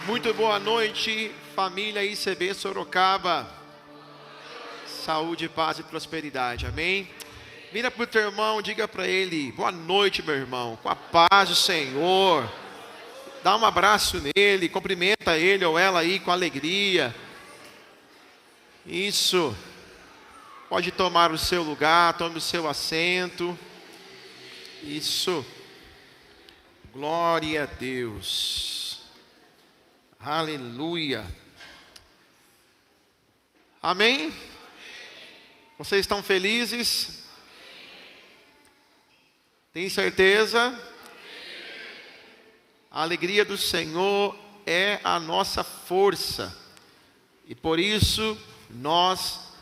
Muito boa noite, família ICB Sorocaba. Saúde, paz e prosperidade, amém? Vira para o teu irmão, diga para ele: boa noite, meu irmão, com a paz do Senhor. Dá um abraço nele, cumprimenta ele ou ela aí com alegria. Isso. Pode tomar o seu lugar, tome o seu assento. Isso. Glória a Deus. Aleluia. Amém? Vocês estão felizes? Tem certeza? A alegria do Senhor é a nossa força. E por isso nós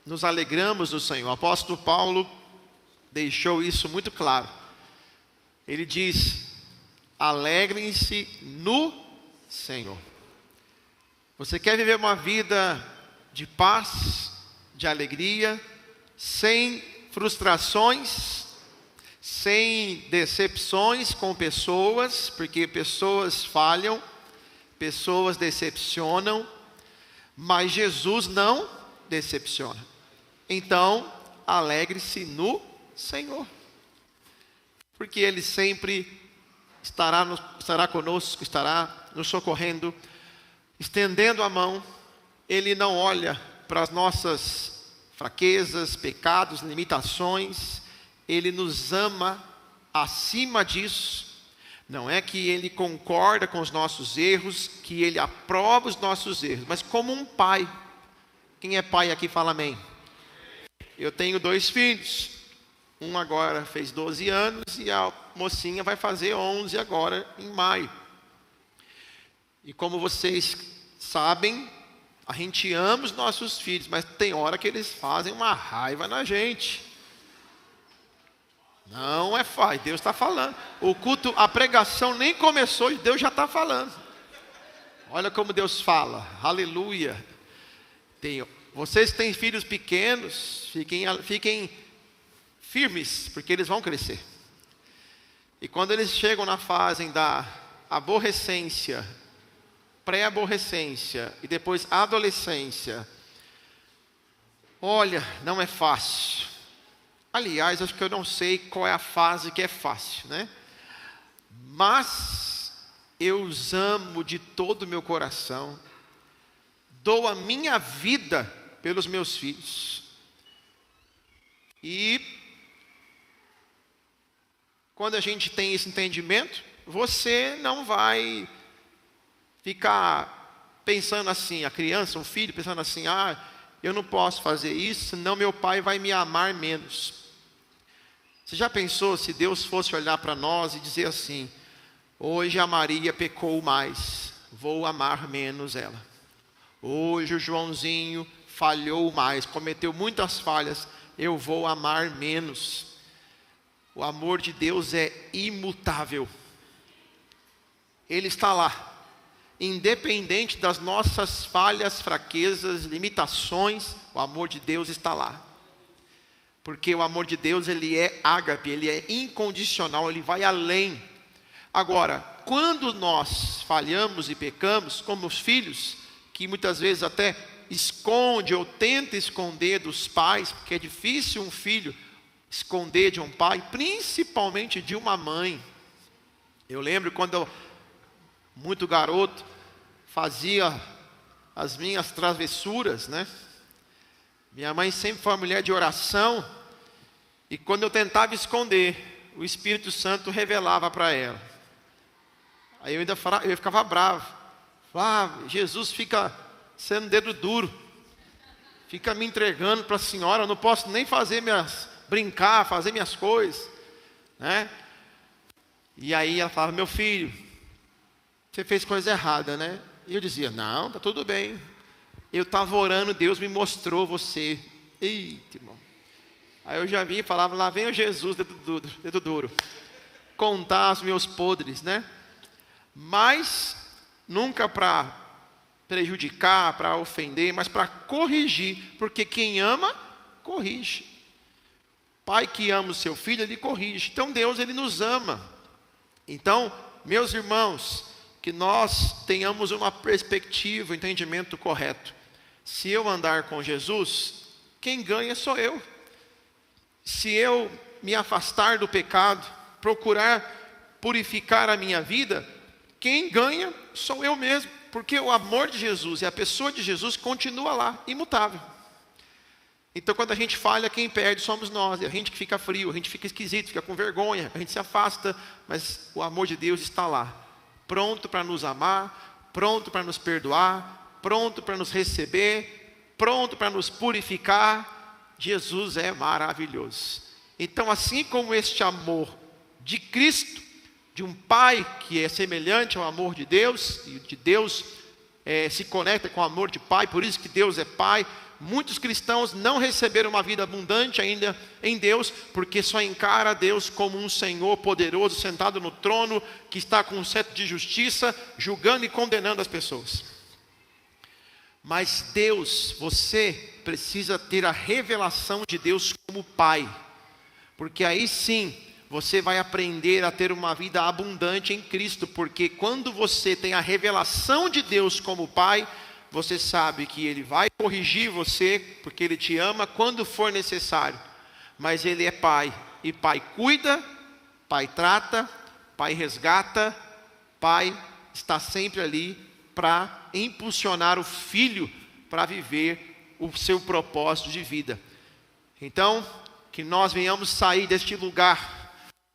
nos alegramos no Senhor. O apóstolo Paulo deixou isso muito claro. Ele diz: alegrem-se no Senhor. Você quer viver uma vida de paz, de alegria, sem frustrações, sem decepções com pessoas, porque pessoas falham, pessoas decepcionam, mas Jesus não decepciona. Então, alegre-se no Senhor, porque Ele sempre estará conosco, estará nos socorrendo, estendendo a mão. Ele não olha para as nossas fraquezas, pecados, limitações. Ele nos ama acima disso. Não é que Ele concorda com os nossos erros, que Ele aprova os nossos erros, mas como um pai. Quem é pai aqui fala amém. Eu tenho 2 filhos. Um agora fez 12 anos e a mocinha vai fazer 11 agora em maio. E como vocês sabem, a gente ama os nossos filhos, mas tem hora que eles fazem uma raiva na gente. Não é fácil, Deus está falando. O culto, a pregação nem começou e Deus já está falando. Olha como Deus fala, aleluia. Vocês que têm filhos pequenos, fiquem firmes, porque eles vão crescer. E quando eles chegam na fase da aborrecência, pré-aborrecência e depois adolescência, olha, não é fácil. Aliás, acho que eu não sei qual é a fase que é fácil, né? Mas eu os amo de todo o meu coração. Dou a minha vida pelos meus filhos. E quando a gente tem esse entendimento, você não vai ficar pensando assim, a criança, um filho, pensando assim: eu não posso fazer isso, senão meu pai vai me amar menos. Você já pensou se Deus fosse olhar para nós e dizer assim: hoje a Maria pecou mais, vou amar menos ela. Hoje o Joãozinho falhou mais, cometeu muitas falhas, eu vou amar menos. O amor de Deus é imutável. Ele está lá, independente das nossas falhas, fraquezas, limitações, o amor de Deus está lá. Porque o amor de Deus, ele é ágape, ele é incondicional, ele vai além. Agora, quando nós falhamos e pecamos, como os filhos, que muitas vezes até esconde ou tenta esconder dos pais, porque é difícil um filho esconder de um pai, principalmente de uma mãe. Eu lembro quando eu, muito garoto, fazia as minhas travessuras, né? Minha mãe sempre foi uma mulher de oração, e quando eu tentava esconder, o Espírito Santo revelava para ela. Aí eu ficava bravo. Jesus fica sendo dedo duro, fica me entregando para a senhora, eu não posso nem brincar, fazer minhas coisas, né? E aí ela falava: meu filho, você fez coisa errada, né? E eu dizia: não, está tudo bem. Eu estava orando, Deus me mostrou você. Eita, irmão. Aí eu já vi e falava: lá vem o Jesus, dedo duro, contar os meus podres, né? Mas nunca para prejudicar, para ofender, mas para corrigir, porque quem ama, corrige. Pai que ama o seu filho, ele corrige. Então Deus, ele nos ama. Então, meus irmãos, que nós tenhamos uma perspectiva, um entendimento correto. Se eu andar com Jesus, quem ganha sou eu. Se eu me afastar do pecado, procurar purificar a minha vida, quem ganha sou eu mesmo, porque o amor de Jesus e a pessoa de Jesus continua lá, imutável. Então quando a gente falha, quem perde somos nós, e a gente que fica frio, a gente fica esquisito, fica com vergonha, a gente se afasta, mas o amor de Deus está lá, pronto para nos amar, pronto para nos perdoar, pronto para nos receber, pronto para nos purificar. Jesus é maravilhoso. Então, assim como este amor de Cristo, de um Pai que é semelhante ao amor de Deus, e de Deus se conecta com o amor de Pai, por isso que Deus é Pai. Muitos cristãos não receberam uma vida abundante ainda em Deus, porque só encara Deus como um Senhor poderoso, sentado no trono, que está com um cetro de justiça, julgando e condenando as pessoas. Mas Deus, você precisa ter a revelação de Deus como Pai, porque aí sim, você vai aprender a ter uma vida abundante em Cristo, porque quando você tem a revelação de Deus como Pai, você sabe que Ele vai corrigir você, porque Ele te ama quando for necessário. Mas Ele é Pai, e Pai cuida, Pai trata, Pai resgata, Pai está sempre ali para impulsionar o Filho para viver o seu propósito de vida. Então, que nós venhamos sair deste lugar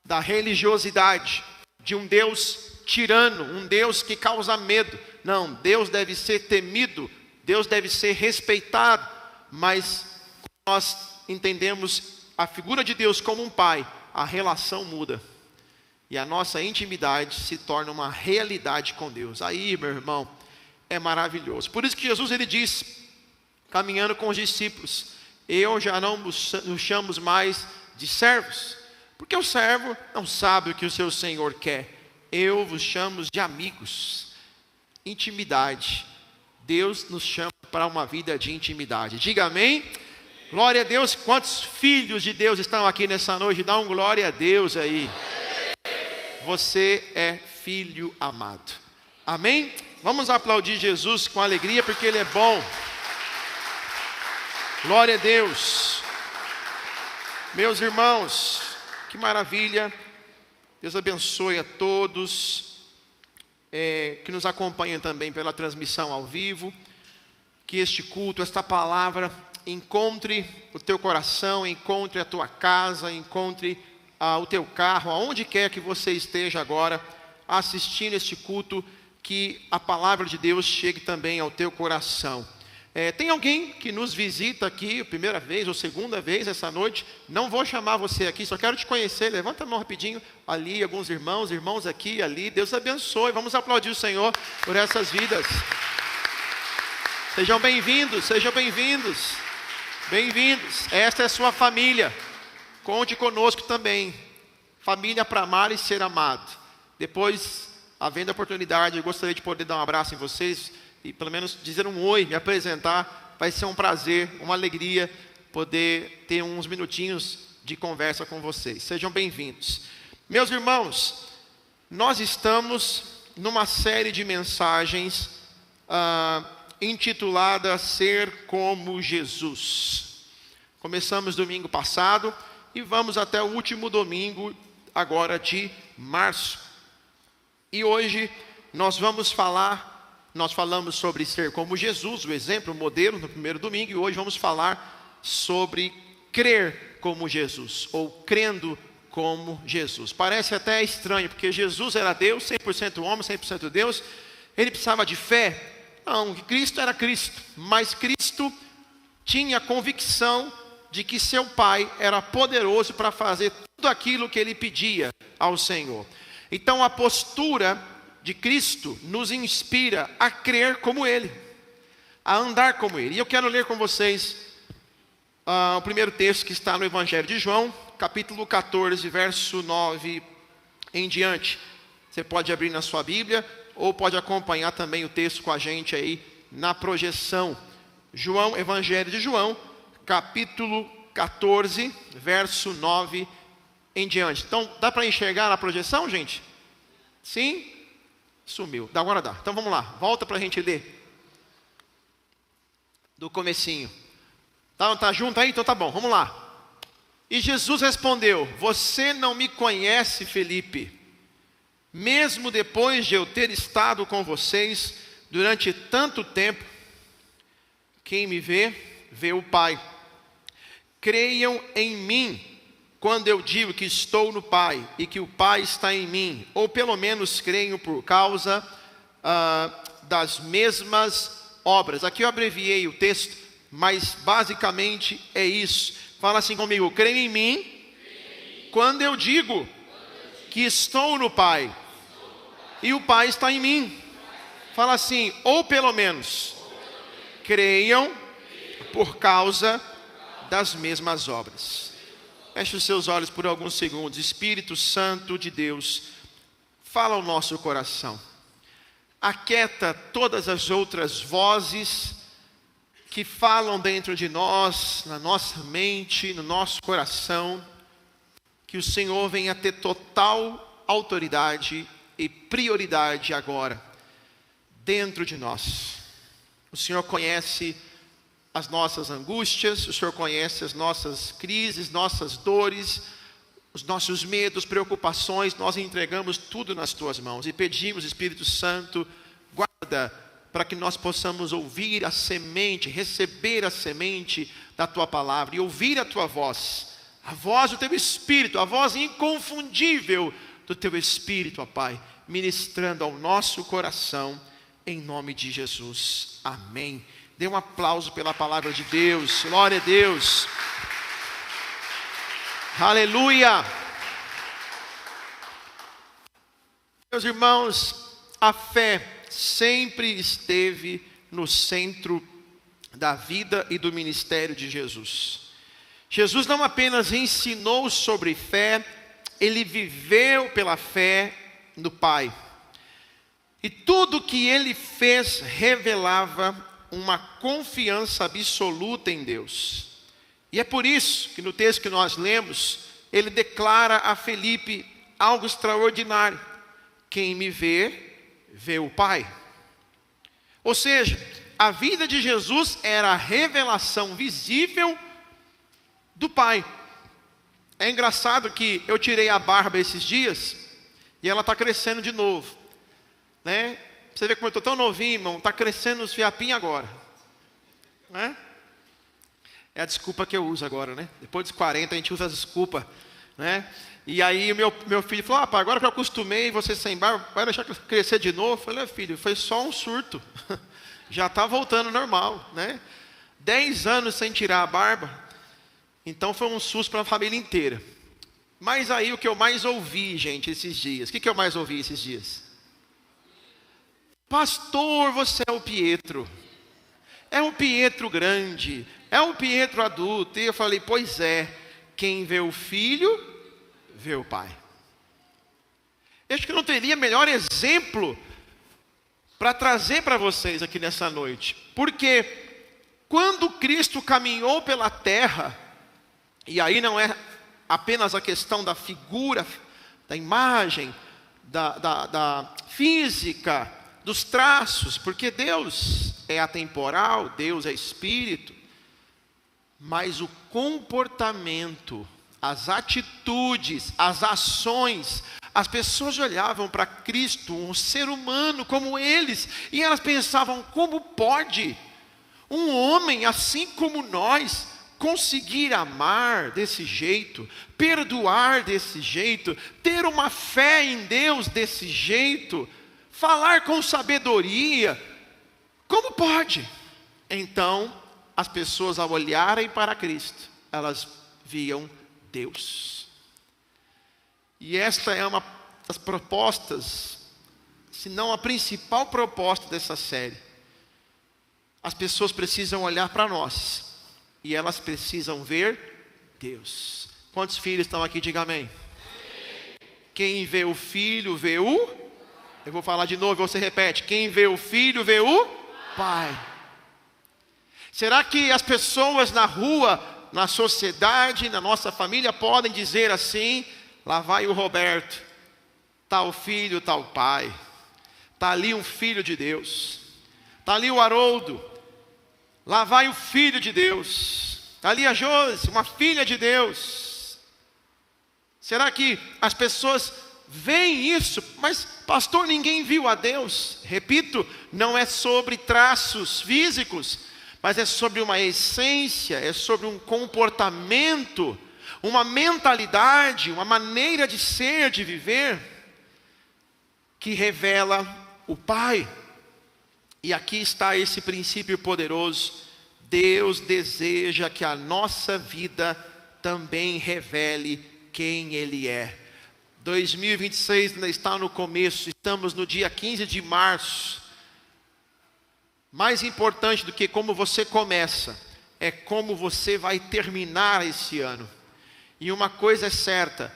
da religiosidade, de um Deus tirano, um Deus que causa medo. Não, Deus deve ser temido, Deus deve ser respeitado, mas nós entendemos a figura de Deus como um Pai, a relação muda, e a nossa intimidade se torna uma realidade com Deus. Aí, meu irmão, é maravilhoso. Por isso que Jesus, ele diz, caminhando com os discípulos, eu já não nos chamo mais de servos, porque o servo não sabe o que o seu Senhor quer. Eu vos chamo de amigos. Intimidade. Deus nos chama para uma vida de intimidade. Diga amém. Glória a Deus. Quantos filhos de Deus estão aqui nessa noite? Dá um glória a Deus aí. Você é filho amado. Amém? Vamos aplaudir Jesus com alegria, porque Ele é bom. Glória a Deus. Meus irmãos, que maravilha. Deus abençoe a todos que nos acompanham também pela transmissão ao vivo. Que este culto, esta palavra encontre o teu coração, encontre a tua casa, encontre o teu carro, aonde quer que você esteja agora assistindo este culto, que a palavra de Deus chegue também ao teu coração. Tem alguém que nos visita aqui, primeira vez ou segunda vez essa noite? Não vou chamar você aqui, só quero te conhecer. Levanta a mão rapidinho, ali, alguns irmãos aqui e ali. Deus abençoe, vamos aplaudir o Senhor por essas vidas. Sejam bem-vindos, sejam bem-vindos. Bem-vindos, esta é a sua família. Conte conosco também. Família para amar e ser amado. Depois, havendo a oportunidade, eu gostaria de poder dar um abraço em vocês e pelo menos dizer um oi, me apresentar. Vai ser um prazer, uma alegria poder ter uns minutinhos de conversa com vocês. Sejam bem-vindos. Meus irmãos, nós estamos numa série de mensagens intitulada Ser como Jesus. Começamos domingo passado e vamos até o último domingo, agora de março. E hoje nós falamos sobre ser como Jesus, o exemplo, o modelo, no primeiro domingo, e hoje vamos falar sobre crer como Jesus, ou crendo como Jesus. Parece até estranho, porque Jesus era Deus, 100% homem, 100% Deus, ele precisava de fé? Não, Cristo era Cristo, mas Cristo tinha convicção de que seu Pai era poderoso para fazer tudo aquilo que ele pedia ao Senhor. Então a postura de Cristo nos inspira a crer como Ele, a andar como Ele. E eu quero ler com vocês o primeiro texto que está no Evangelho de João, capítulo 14, verso 9 em diante. Você pode abrir na sua Bíblia, ou pode acompanhar também o texto com a gente aí na projeção. Evangelho de João, capítulo 14, verso 9 em diante. Então, dá para enxergar na projeção, gente? Sim? Sumiu. Agora dá. Então vamos lá. Volta para a gente ler. Do comecinho. Tá junto aí? Então tá bom. Vamos lá. E Jesus respondeu: você não me conhece, Felipe, mesmo depois de eu ter estado com vocês durante tanto tempo. Quem me vê, vê o Pai. Creiam em mim quando eu digo que estou no Pai e que o Pai está em mim, ou pelo menos creiam por causa das mesmas obras. Aqui eu abreviei o texto, mas basicamente é isso. Fala assim comigo: creio em mim quando eu digo que estou no Pai e o Pai está em mim. Fala assim: ou pelo menos creiam por causa das mesmas obras. Feche os seus olhos por alguns segundos. Espírito Santo de Deus, fala ao nosso coração. Aquieta todas as outras vozes que falam dentro de nós, na nossa mente, no nosso coração. Que o Senhor venha ter total autoridade e prioridade agora, dentro de nós. O Senhor conhece as nossas angústias, o Senhor conhece as nossas crises, nossas dores, os nossos medos, preocupações. Nós entregamos tudo nas Tuas mãos e pedimos, Espírito Santo, guarda para que nós possamos ouvir a semente, receber a semente da Tua palavra e ouvir a Tua voz, a voz do Teu Espírito, a voz inconfundível do Teu Espírito, ó Pai, ministrando ao nosso coração, em nome de Jesus. Amém. Dê um aplauso pela palavra de Deus. Glória a Deus. Aleluia. Meus irmãos, a fé sempre esteve no centro da vida e do ministério de Jesus. Jesus não apenas ensinou sobre fé, ele viveu pela fé no Pai. E tudo que ele fez revelava uma confiança absoluta em Deus. E é por isso que no texto que nós lemos, ele declara a Felipe algo extraordinário: quem me vê, vê o Pai. Ou seja, a vida de Jesus era a revelação visível do Pai. É engraçado que eu tirei a barba esses dias e ela está crescendo de novo, né? Você vê como eu estou tão novinho, irmão. Está crescendo os fiapinhos agora, né? É a desculpa que eu uso agora, né? Depois dos 40 a gente usa a desculpa, né? E aí o meu filho falou: pai, agora que eu acostumei você sem barba, vai deixar crescer de novo? Eu falei: filho, foi só um surto. Já está voltando normal, né? 10 anos sem tirar a barba. Então foi um susto para a família inteira. Mas aí o que eu mais ouvi, gente, esses dias. O que eu mais ouvi esses dias? Pastor, você é o Pietro. É um Pietro grande. É um Pietro adulto. E eu falei: pois é. Quem vê o filho, vê o Pai. Eu acho que não teria melhor exemplo para trazer para vocês aqui nessa noite. Porque quando Cristo caminhou pela terra, e aí não é apenas a questão da figura, da imagem, da física, dos traços, porque Deus é atemporal, Deus é espírito, mas o comportamento, as atitudes, as ações, as pessoas olhavam para Cristo, um ser humano como eles, e elas pensavam: como pode um homem assim como nós conseguir amar desse jeito, perdoar desse jeito, ter uma fé em Deus desse jeito, falar com sabedoria? Como pode? Então, as pessoas, ao olharem para Cristo, elas viam Deus. E esta é uma das propostas, se não a principal proposta dessa série. As pessoas precisam olhar para nós e elas precisam ver Deus. Quantos filhos estão aqui? Diga amém. Quem vê o filho, vê o... Eu vou falar de novo e você repete: quem vê o filho, vê o Pai. Será que as pessoas na rua, na sociedade, na nossa família podem dizer assim: lá vai o Roberto, Está o filho, está o pai. Está ali um filho de Deus. Está ali o Haroldo. Lá vai o filho de Deus. Está ali a Josi, uma filha de Deus. Será que as pessoas veem isso? Mas, pastor, ninguém viu a Deus. Repito, não é sobre traços físicos, mas é sobre uma essência, é sobre um comportamento, uma mentalidade, uma maneira de ser, de viver, que revela o Pai. E aqui está esse princípio poderoso. Deus deseja que a nossa vida também revele quem Ele é. 2026 ainda está no começo, estamos no dia 15 de março. Mais importante do que como você começa, é como você vai terminar esse ano. E uma coisa é certa,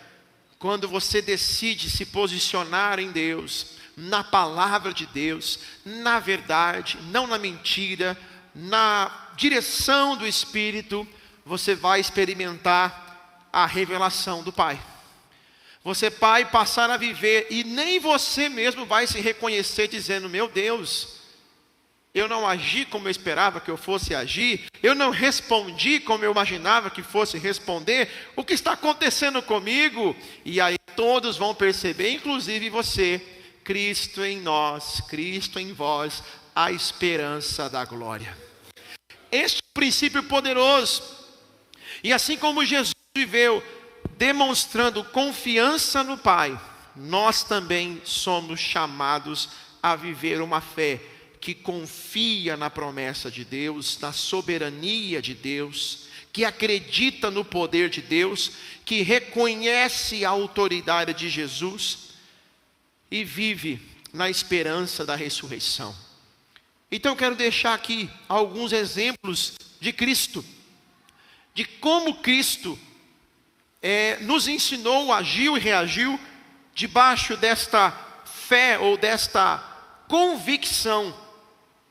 quando você decide se posicionar em Deus, na palavra de Deus, na verdade, não na mentira, na direção do Espírito, você vai experimentar a revelação do Pai. Você vai passar a viver e nem você mesmo vai se reconhecer dizendo: meu Deus, eu não agi como eu esperava que eu fosse agir, eu não respondi como eu imaginava que fosse responder, o que está acontecendo comigo? E aí todos vão perceber, inclusive você: Cristo em nós, Cristo em vós, a esperança da glória. Este é um princípio poderoso. E assim como Jesus viveu demonstrando confiança no Pai, nós também somos chamados a viver uma fé que confia na promessa de Deus, na soberania de Deus, que acredita no poder de Deus, que reconhece a autoridade de Jesus e vive na esperança da ressurreição. Então eu quero deixar aqui alguns exemplos de Cristo, de como Cristo nos ensinou, agiu e reagiu debaixo desta fé ou desta convicção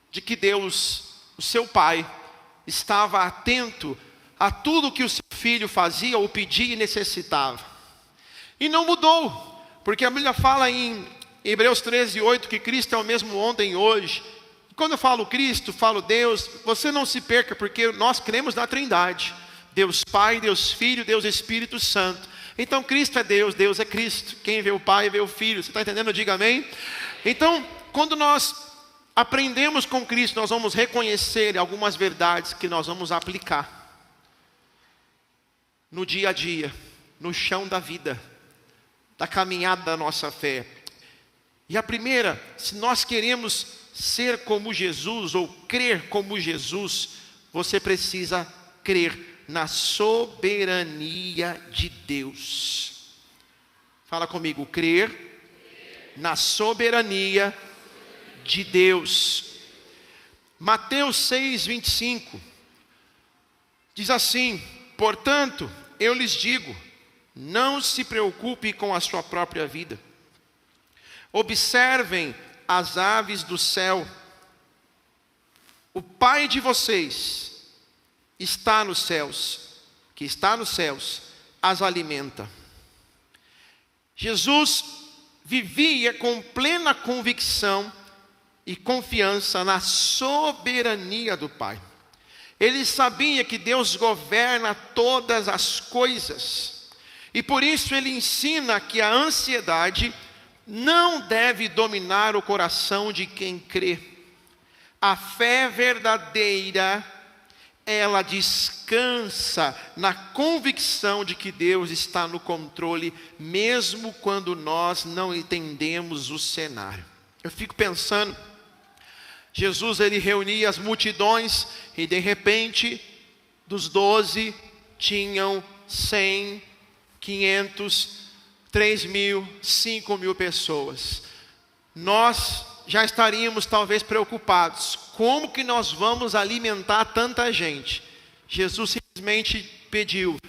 de que Deus, o seu Pai, estava atento a tudo que o seu filho fazia ou pedia e necessitava. E não mudou, porque a Bíblia fala em Hebreus 13:8 que Cristo é o mesmo ontem e hoje. E quando eu falo Cristo, falo Deus, você não se perca, porque nós cremos na Trindade. Deus Pai, Deus Filho, Deus Espírito Santo. Então Cristo é Deus, Deus é Cristo. Quem vê o Pai vê o Filho. Você está entendendo? Diga amém. Então, quando nós aprendemos com Cristo, nós vamos reconhecer algumas verdades que nós vamos aplicar no dia a dia, no chão da vida, da caminhada da nossa fé. E a primeira, se nós queremos ser como Jesus ou crer como Jesus, você precisa crer na soberania de Deus. Fala comigo: crer na soberania de Deus. Mateus 6:25 diz assim: portanto, eu lhes digo, não se preocupe com a sua própria vida. Observem as aves do céu. O Pai de vocês está nos céus, que está nos céus, as alimenta. Jesus vivia com plena convicção e confiança na soberania do Pai. Ele sabia que Deus governa todas as coisas, e por isso ele ensina que a ansiedade não deve dominar o coração de quem crê. A fé verdadeira, ela descansa na convicção de que Deus está no controle, mesmo quando nós não entendemos o cenário. Eu fico pensando, Jesus ele reunia as multidões e de repente dos 12 tinham 100, 500, 3.000, 5.000 pessoas. Nós já estaríamos talvez preocupados. Como que nós vamos alimentar tanta gente? Jesus simplesmente pediu: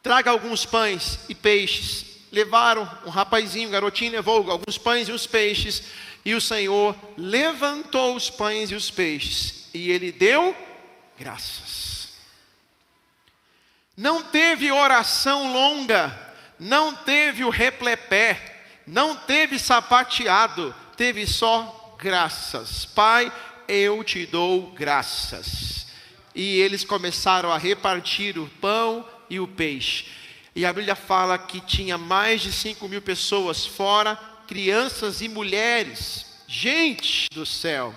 traga alguns pães e peixes. Levaram um rapazinho, um garotinho, levou alguns pães e os peixes. E o Senhor levantou os pães e os peixes. E Ele deu graças. Não teve oração longa. Não teve o replepé. Não teve sapateado, teve só graças. Pai, eu te dou graças. E eles começaram a repartir o pão e o peixe. E a Bíblia fala que tinha mais de 5.000 pessoas, fora crianças e mulheres. Gente do céu!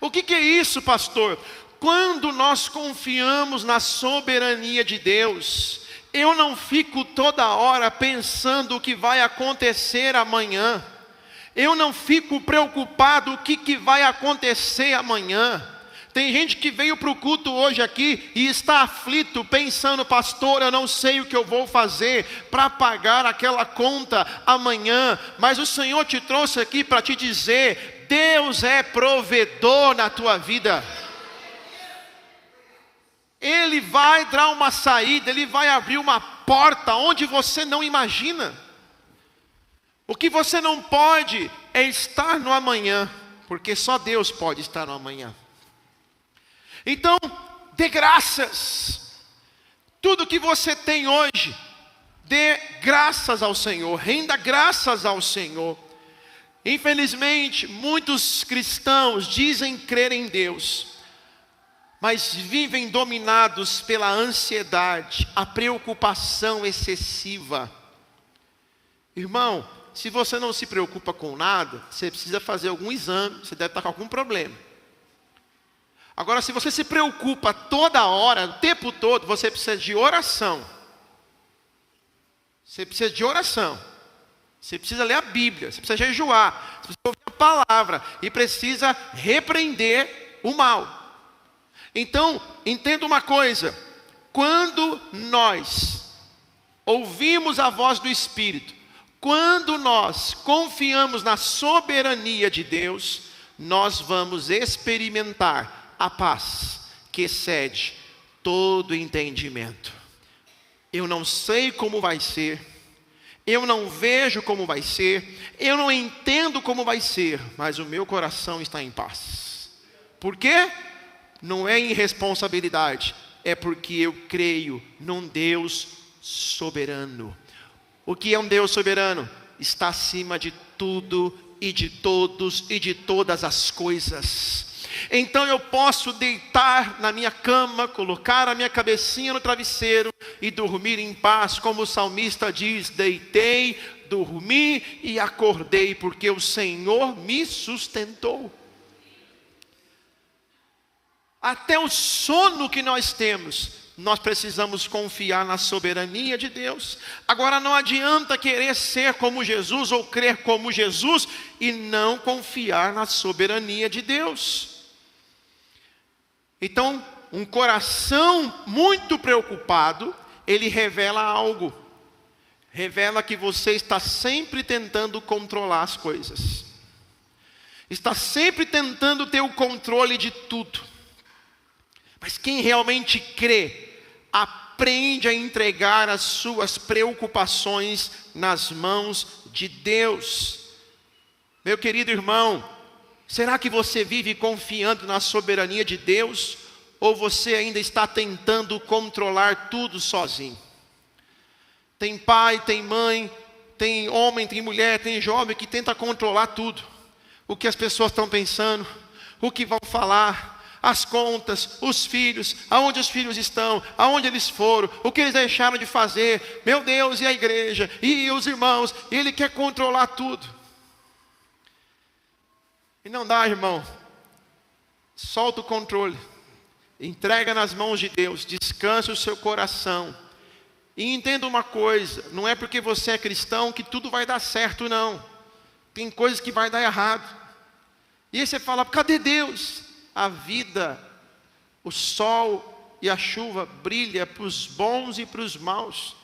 O que é isso, pastor? Quando nós confiamos na soberania de Deus, eu não fico toda hora pensando o que vai acontecer amanhã. Eu não fico preocupado o que vai acontecer amanhã. Tem gente que veio para o culto hoje aqui e está aflito, pensando, pastor, eu não sei o que eu vou fazer para pagar aquela conta amanhã. Mas o Senhor te trouxe aqui para te dizer, Deus é provedor na tua vida. Ele vai dar uma saída, Ele vai abrir uma porta onde você não imagina. O que você não pode é estar no amanhã, porque só Deus pode estar no amanhã. Então, dê graças. Tudo que você tem hoje, dê graças ao Senhor, renda graças ao Senhor. Infelizmente, muitos cristãos dizem crer em Deus, mas vivem dominados pela ansiedade, a preocupação excessiva. Irmão, se você não se preocupa com nada, você precisa fazer algum exame, você deve estar com algum problema. Agora, se você se preocupa toda hora, o tempo todo, você precisa de oração. Você precisa de oração. Você precisa ler a Bíblia, você precisa jejuar, você precisa ouvir a palavra e precisa repreender o mal. Então, entenda uma coisa, quando nós ouvimos a voz do Espírito, quando nós confiamos na soberania de Deus, nós vamos experimentar a paz que excede todo entendimento. Eu não sei como vai ser, eu não vejo como vai ser, eu não entendo como vai ser, mas o meu coração está em paz. Por quê? Não é irresponsabilidade, é porque eu creio num Deus soberano. O que é um Deus soberano? Está acima de tudo e de todos e de todas as coisas. Então eu posso deitar na minha cama, colocar a minha cabecinha no travesseiro e dormir em paz, como o salmista diz, deitei, dormi e acordei, porque o Senhor me sustentou. Até o sono que nós temos, nós precisamos confiar na soberania de Deus. Agora não adianta querer ser como Jesus ou crer como Jesus e não confiar na soberania de Deus. Então, um coração muito preocupado, ele revela algo. Revela que você está sempre tentando controlar as coisas. Está sempre tentando ter o controle de tudo. Mas quem realmente crê, aprende a entregar as suas preocupações nas mãos de Deus. Meu querido irmão, será que você vive confiando na soberania de Deus? Ou você ainda está tentando controlar tudo sozinho? Tem pai, tem mãe, tem homem, tem mulher, tem jovem que tenta controlar tudo. O que as pessoas estão pensando, o que vão falar, as contas, os filhos, aonde os filhos estão, aonde eles foram, o que eles deixaram de fazer. Meu Deus, e a igreja, e os irmãos, e ele quer controlar tudo. E não dá, irmão. Solta o controle. Entrega nas mãos de Deus. Descanse o seu coração. E entenda uma coisa. Não é porque você é cristão que tudo vai dar certo, não. Tem coisas que vai dar errado. E aí você fala, cadê Deus? A vida, o sol e a chuva brilha para os bons e para os maus.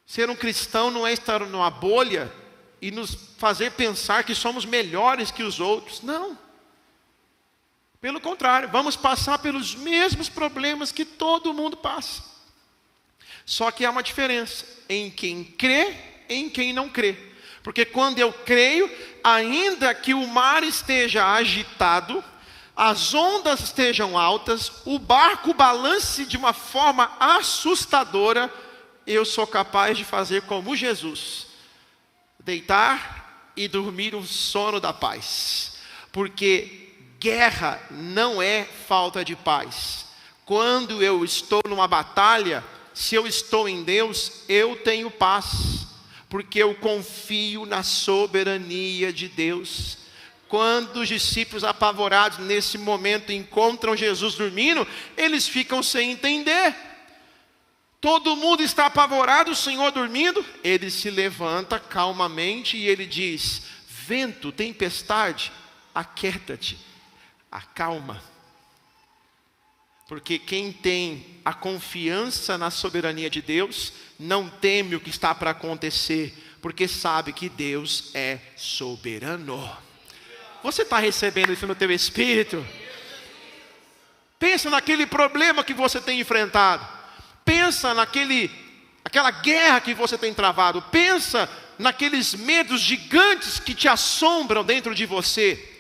Ser um cristão não é estar numa bolha e nos fazer pensar que somos melhores que os outros. Não. Pelo contrário, vamos passar pelos mesmos problemas que todo mundo passa. Só que há uma diferença em quem crê e em quem não crê. Porque quando eu creio, ainda que o mar esteja agitado, as ondas estejam altas, o barco balance de uma forma assustadora, eu sou capaz de fazer como Jesus. deitar e dormir o sono da paz. Porque guerra não é falta de paz. Quando eu estou numa batalha, se eu estou em Deus, eu tenho paz. Porque eu confio na soberania de Deus. Quando os discípulos apavorados nesse momento encontram Jesus dormindo, eles ficam sem entender. Todo mundo está apavorado, o Senhor dormindo. Ele se levanta calmamente e ele diz: vento, tempestade, aquieta-te, acalma. Porque quem tem a confiança na soberania de Deus, não teme o que está para acontecer, porque sabe que Deus é soberano. Você está recebendo isso no teu espírito? Pensa naquele problema que você tem enfrentado. Pensa naquela guerra que você tem travado. Pensa naqueles medos gigantes que te assombram dentro de você.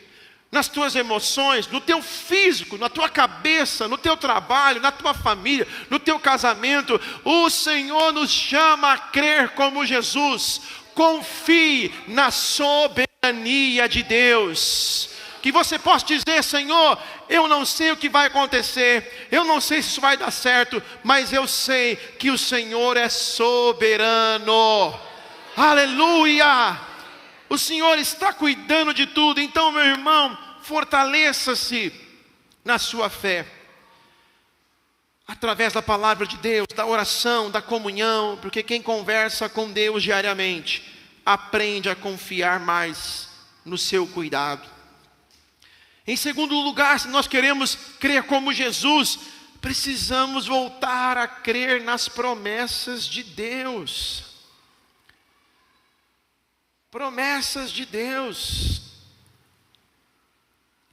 Nas tuas emoções, no teu físico, na tua cabeça, no teu trabalho, na tua família, no teu casamento. O Senhor nos chama a crer como Jesus. Confie na soberania de Deus. Que você possa dizer: Senhor, eu não sei o que vai acontecer, eu não sei se isso vai dar certo, mas eu sei que o Senhor é soberano. Aleluia! O Senhor está cuidando de tudo. Então, meu irmão, fortaleça-se na sua fé. Através da palavra de Deus, da oração, da comunhão. Porque quem conversa com Deus diariamente, aprende a confiar mais no seu cuidado. Em segundo lugar, se nós queremos crer como Jesus, precisamos voltar a crer nas promessas de Deus. Promessas de Deus.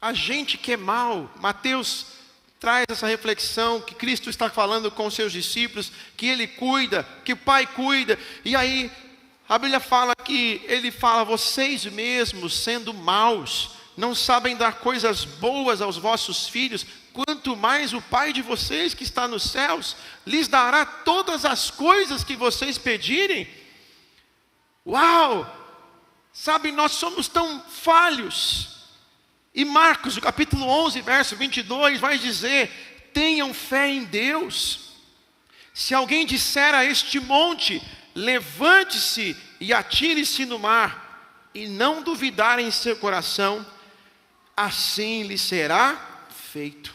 A gente que é mal, Mateus traz essa reflexão que Cristo está falando com os seus discípulos, que Ele cuida, que o Pai cuida. E aí a Bíblia fala que Ele fala: vocês mesmos sendo maus, não sabem dar coisas boas aos vossos filhos, quanto mais o Pai de vocês que está nos céus lhes dará todas as coisas que vocês pedirem. Uau! Sabe, nós somos tão falhos. E Marcos, no capítulo 11, verso 22, vai dizer: tenham fé em Deus. Se alguém disser a este monte: levante-se e atire-se no mar, e não duvidar em seu coração, assim lhe será feito.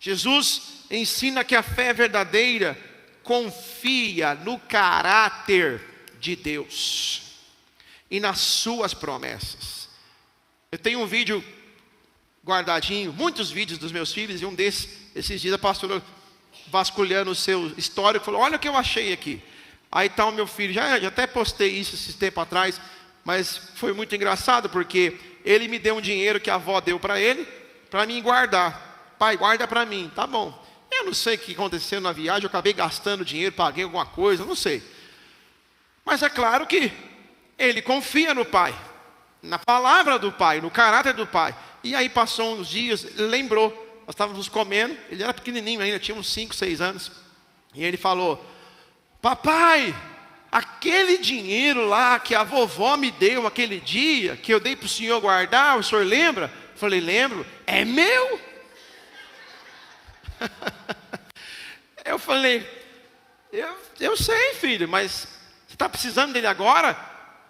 Jesus ensina que a fé verdadeira confia no caráter de Deus e nas suas promessas. Eu tenho um vídeo guardadinho, muitos vídeos dos meus filhos, e um esses dias a pastora vasculhando o seu histórico falou: olha o que eu achei aqui. Aí está o meu filho, já até postei isso esse tempo atrás, mas foi muito engraçado porque ele me deu um dinheiro que a avó deu para ele, para mim guardar. Pai, guarda para mim. Tá bom. Eu não sei o que aconteceu na viagem, eu acabei gastando dinheiro, paguei alguma coisa, não sei. Mas é claro que ele confia no Pai, na palavra do Pai, no caráter do Pai. E aí passou uns dias, ele lembrou, nós estávamos comendo, ele era pequenininho ainda, tinha uns 5, 6 anos. E ele falou: papai, aquele dinheiro lá que a vovó me deu aquele dia, que eu dei para o senhor guardar, o senhor lembra? Eu falei: lembro. É meu? Eu falei: eu sei, filho, mas você está precisando dele agora?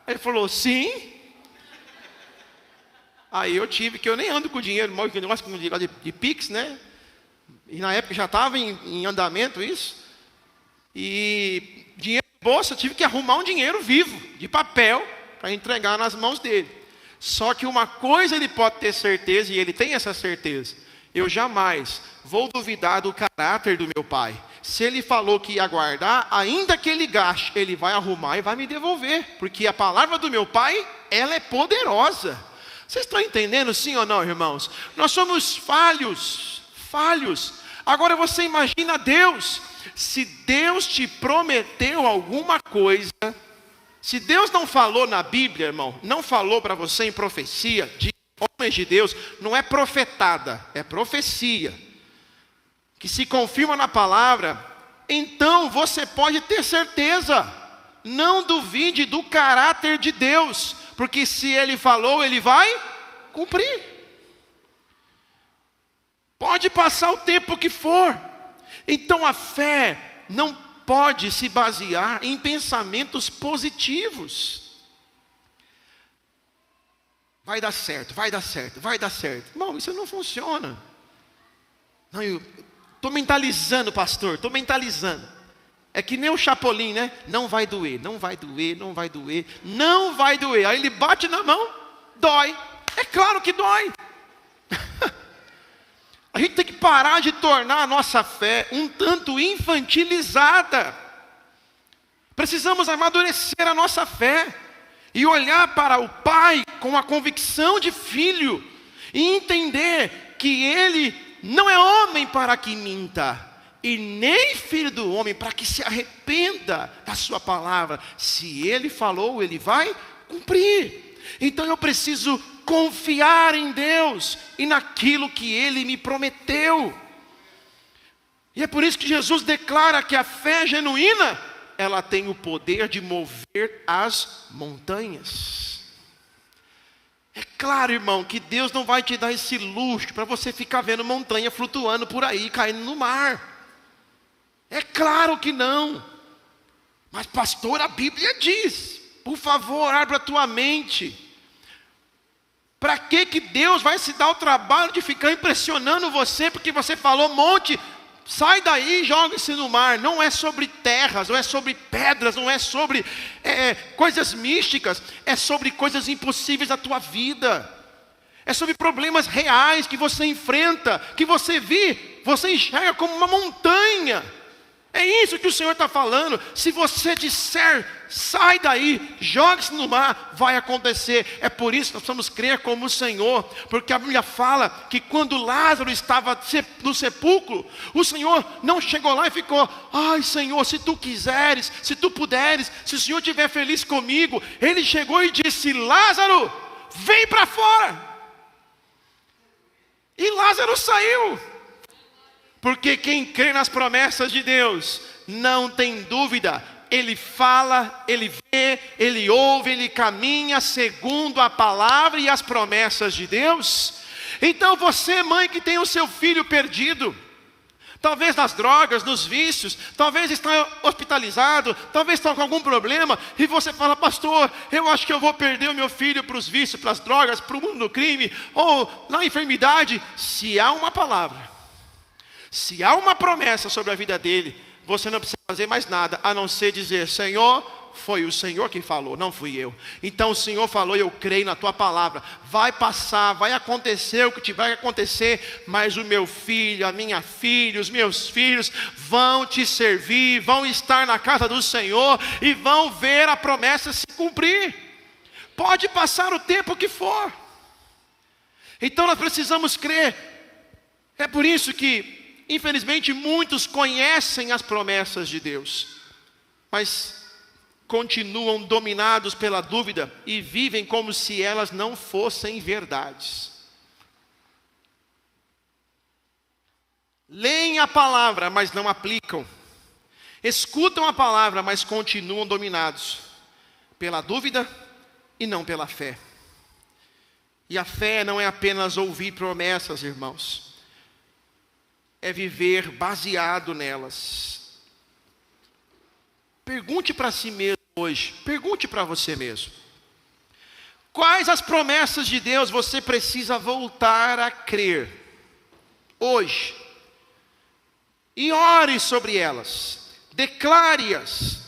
Ele falou: sim. Aí eu tive, que eu nem ando com dinheiro, que negócio de Pix, né? E na época já estava em andamento isso. E dinheiro de bolsa, eu tive que arrumar um dinheiro vivo, de papel, para entregar nas mãos dele. Só que uma coisa ele pode ter certeza, e ele tem essa certeza: eu jamais vou duvidar do caráter do meu pai. Se ele falou que ia guardar, ainda que ele gaste, ele vai arrumar e vai me devolver. Porque a palavra do meu pai, ela é poderosa. Vocês estão entendendo, sim ou não, irmãos? Nós somos falhos. Agora você imagina Deus. Se Deus te prometeu alguma coisa, se Deus não falou na Bíblia, irmão, não falou para você em profecia, de homens de Deus, não é profetada, é profecia, que se confirma na palavra, então você pode ter certeza, Não duvide do caráter de Deus, porque se Ele falou, Ele vai cumprir. Pode passar o tempo que for. Então a fé não pode se basear em pensamentos positivos. Vai dar certo, vai dar certo, vai dar certo. Não, isso não funciona. Não, eu estou mentalizando, pastor, estou mentalizando. É que nem o Chapolin, né? Não vai doer, não vai doer, não vai doer, não vai doer. Aí ele bate na mão, dói. É claro que dói. A gente tem que parar de tornar a nossa fé um tanto infantilizada. Precisamos amadurecer a nossa fé e olhar para o Pai com a convicção de filho e entender que Ele não é homem para que minta, e nem filho do homem para que se arrependa da sua palavra. Se Ele falou, Ele vai cumprir. Então eu preciso confiar em Deus e naquilo que Ele me prometeu. E é por isso que Jesus declara que a fé genuína, ela tem o poder de mover as montanhas. É claro, irmão, que Deus não vai te dar esse luxo para você ficar vendo montanha flutuando por aí, caindo no mar. É claro que não. Mas pastor, a Bíblia diz, por favor, abra a tua mente. Para que Deus vai se dar o trabalho de ficar impressionando você, porque você falou monte? Sai daí e joga-se no mar. Não é sobre terras, não é sobre pedras, não é sobre coisas místicas. É sobre coisas impossíveis da tua vida. É sobre problemas reais que você enfrenta, que você enxerga como uma montanha. É isso que o Senhor está falando. Se você disser, sai daí, jogue-se no mar, vai acontecer. É por isso que nós precisamos crer como o Senhor, porque a Bíblia fala que quando Lázaro estava no sepulcro, o Senhor não chegou lá e ficou: ai Senhor, se tu quiseres, se tu puderes, se o Senhor estiver feliz comigo. Ele chegou e disse: Lázaro, vem para fora. E Lázaro saiu. Porque quem crê nas promessas de Deus não tem dúvida. Ele fala, ele vê, ele ouve, ele caminha segundo a palavra e as promessas de Deus. Então você, mãe, que tem o seu filho perdido, talvez nas drogas, nos vícios, talvez está hospitalizado, talvez está com algum problema, e você fala: pastor, eu acho que eu vou perder o meu filho para os vícios, para as drogas, para o mundo do crime, ou na enfermidade. Se há uma palavra, se há uma promessa sobre a vida dele, você não precisa fazer mais nada, a não ser dizer: Senhor, foi o Senhor quem falou, não fui eu. Então o Senhor falou, eu creio na tua palavra. Vai passar, vai acontecer o que tiver que acontecer, mas o meu filho, a minha filha, os meus filhos vão te servir, vão estar na casa do Senhor e vão ver a promessa se cumprir. Pode passar o tempo que for. Então nós precisamos crer. É por isso que, infelizmente, muitos conhecem as promessas de Deus, mas continuam dominados pela dúvida e vivem como se elas não fossem verdades. Leem a palavra, mas não aplicam. Escutam a palavra, mas continuam dominados pela dúvida e não pela fé. E a fé não é apenas ouvir promessas, irmãos. É viver baseado nelas. Pergunte para si mesmo hoje, pergunte para você mesmo: quais as promessas de Deus você precisa voltar a crer hoje? E ore sobre elas, declare-as,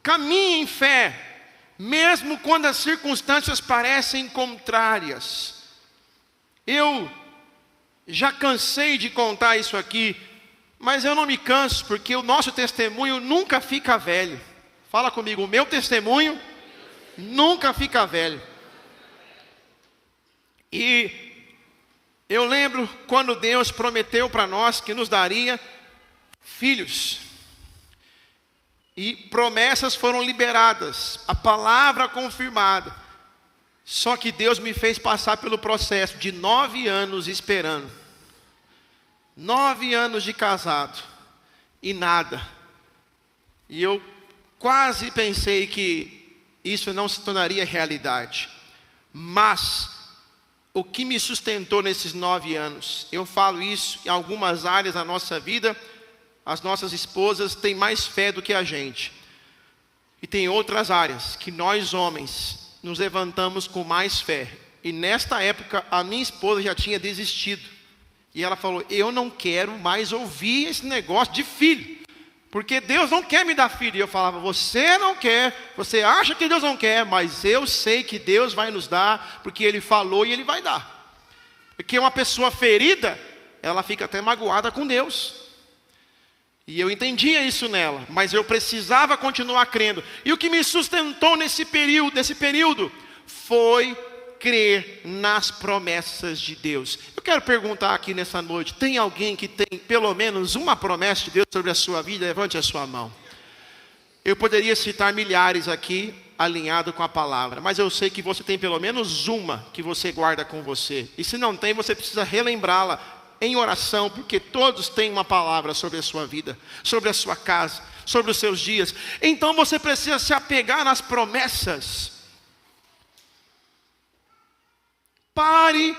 caminhe em fé, mesmo quando as circunstâncias parecem contrárias. Eu já cansei de contar isso aqui, mas eu não me canso, porque o nosso testemunho nunca fica velho. Fala comigo: o meu testemunho nunca fica velho. E eu lembro quando Deus prometeu para nós que nos daria filhos. E promessas foram liberadas, a palavra confirmada. Só que Deus me fez passar pelo processo de 9 anos esperando. 9 anos de casado. E nada. E eu quase pensei que isso não se tornaria realidade. Mas o que me sustentou nesses 9 anos, eu falo isso em algumas áreas da nossa vida, as nossas esposas têm mais fé do que a gente. E tem outras áreas que nós homens nos levantamos com mais fé. E nesta época a minha esposa já tinha desistido. E ela falou, eu não quero mais ouvir esse negócio de filho. Porque Deus não quer me dar filho. E eu falava, você não quer, você acha que Deus não quer, mas eu sei que Deus vai nos dar, porque Ele falou e Ele vai dar. Porque uma pessoa ferida, ela fica até magoada com Deus. E eu entendia isso nela, mas eu precisava continuar crendo. E o que me sustentou nesse período foi crer nas promessas de Deus. Eu quero perguntar aqui nessa noite, tem alguém que tem pelo menos uma promessa de Deus sobre a sua vida? Levante a sua mão. Eu poderia citar milhares aqui, alinhado com a palavra, mas eu sei que você tem pelo menos uma que você guarda com você. E se não tem, você precisa relembrá-la em oração, porque todos têm uma palavra sobre a sua vida, sobre a sua casa, sobre os seus dias. Então você precisa se apegar nas promessas. Pare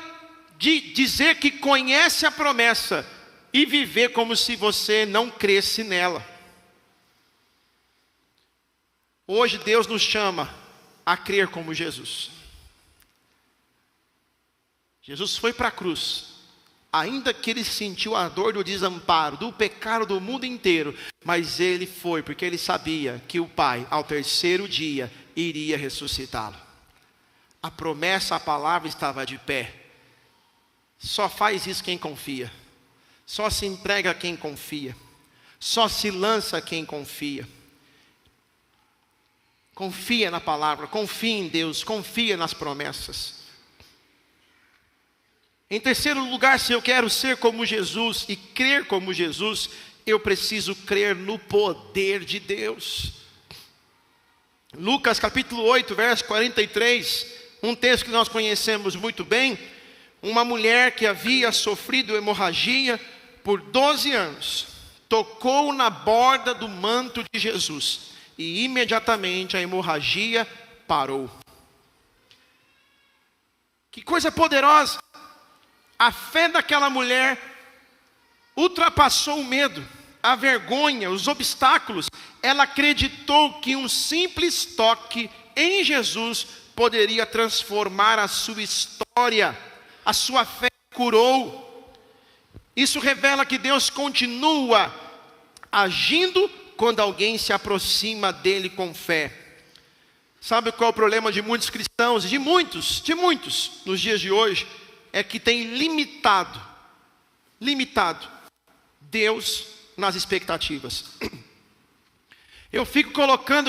de dizer que conhece a promessa e viver como se você não cresce nela. Hoje Deus nos chama a crer como Jesus. Jesus foi para a cruz, ainda que ele sentiu a dor do desamparo, do pecado do mundo inteiro, mas ele foi porque ele sabia que o Pai, ao 3º dia, iria ressuscitá-lo. A promessa, a palavra estava de pé. Só faz isso quem confia. Só se entrega quem confia. Só se lança quem confia. Confia na palavra, confia em Deus, confia nas promessas. Em terceiro lugar, se eu quero ser como Jesus e crer como Jesus, eu preciso crer no poder de Deus. Lucas capítulo 8, verso 43, um texto que nós conhecemos muito bem. Uma mulher que havia sofrido hemorragia por 12 anos, tocou na borda do manto de Jesus, e imediatamente a hemorragia parou. Que coisa poderosa! A fé daquela mulher ultrapassou o medo, a vergonha, os obstáculos. Ela acreditou que um simples toque em Jesus poderia transformar a sua história. A sua fé curou. Isso revela que Deus continua agindo quando alguém se aproxima dele com fé. Sabe qual é o problema de muitos cristãos, de muitos nos dias de hoje? É que tem limitado Deus nas expectativas. Eu fico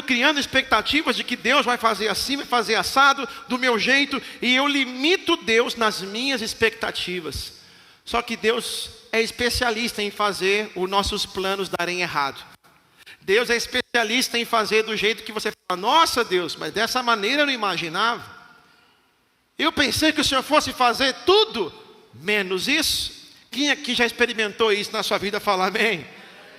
criando expectativas de que Deus vai fazer assim, vai fazer assado, do meu jeito, e eu limito Deus nas minhas expectativas. Só que Deus é especialista em fazer os nossos planos darem errado. Deus é especialista em fazer do jeito que você fala, nossa Deus, mas dessa maneira eu não imaginava. Eu pensei que o Senhor fosse fazer tudo, menos isso. Quem aqui já experimentou isso na sua vida? Fala amém.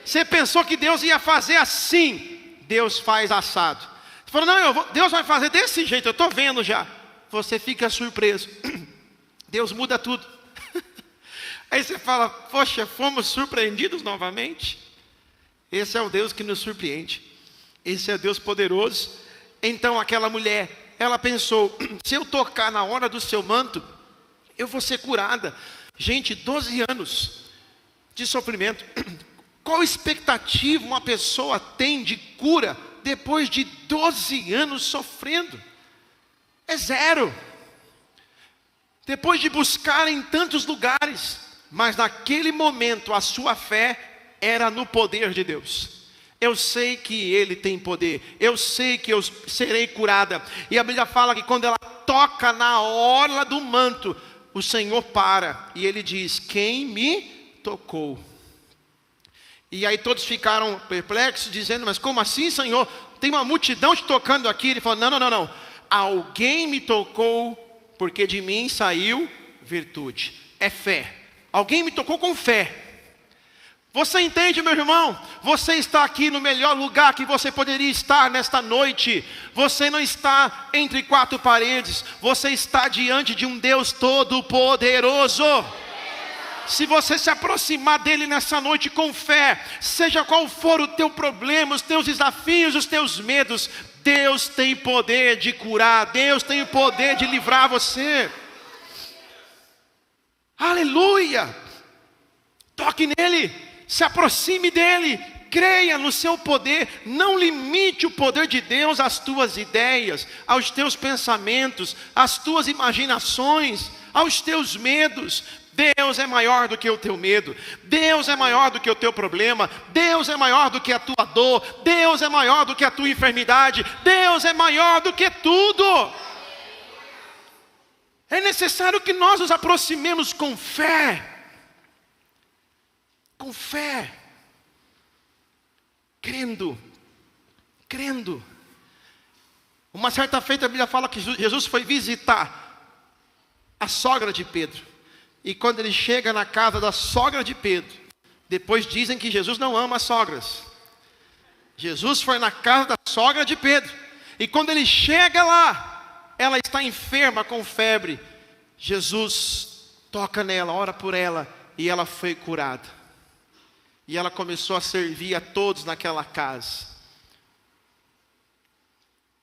Você pensou que Deus ia fazer assim, Deus faz assado. Você falou, não, Deus vai fazer desse jeito, eu estou vendo já. Você fica surpreso. Deus muda tudo. Aí você fala, poxa, fomos surpreendidos novamente. Esse é o Deus que nos surpreende. Esse é o Deus poderoso. Então aquela mulher, ela pensou, se eu tocar na hora do seu manto, eu vou ser curada. Gente, 12 anos de sofrimento. Qual expectativa uma pessoa tem de cura depois de 12 anos sofrendo? É zero. Depois de buscar em tantos lugares, mas naquele momento a sua fé era no poder de Deus. Eu sei que Ele tem poder, eu sei que eu serei curada. E a Bíblia fala que quando ela toca na orla do manto, o Senhor para e Ele diz, quem me tocou? E aí todos ficaram perplexos, dizendo, mas como assim, Senhor? Tem uma multidão te tocando aqui. Ele falou, não, alguém me tocou, porque de mim saiu virtude. É fé. Alguém me tocou com fé. Você entende, meu irmão? Você está aqui no melhor lugar que você poderia estar nesta noite. Você não está entre quatro paredes. Você está diante de um Deus todo-poderoso. Se você se aproximar dele nessa noite com fé, seja qual for o teu problema, os teus desafios, os teus medos, Deus tem poder de curar. Deus tem o poder de livrar você. Aleluia! Toque nele. Se aproxime dele, creia no seu poder, não limite o poder de Deus às tuas ideias, aos teus pensamentos, às tuas imaginações, aos teus medos. Deus é maior do que o teu medo, Deus é maior do que o teu problema, Deus é maior do que a tua dor, Deus é maior do que a tua enfermidade, Deus é maior do que tudo. É necessário que nós nos aproximemos com fé. Com fé, crendo. Uma certa feita a Bíblia fala que Jesus foi visitar a sogra de Pedro. E quando ele chega na casa da sogra de Pedro, depois dizem que Jesus não ama as sogras. Jesus foi na casa da sogra de Pedro. E quando ele chega lá, ela está enferma com febre. Jesus toca nela, ora por ela, e ela foi curada. E ela começou a servir a todos naquela casa.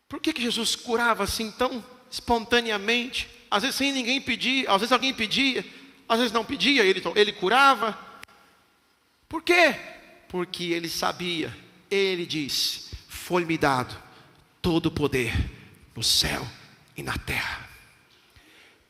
Por que Jesus curava assim tão espontaneamente? Às vezes sem ninguém pedir, às vezes alguém pedia, às vezes não pedia, ele curava. Por quê? Porque ele sabia, ele disse: foi-me dado todo o poder no céu e na terra.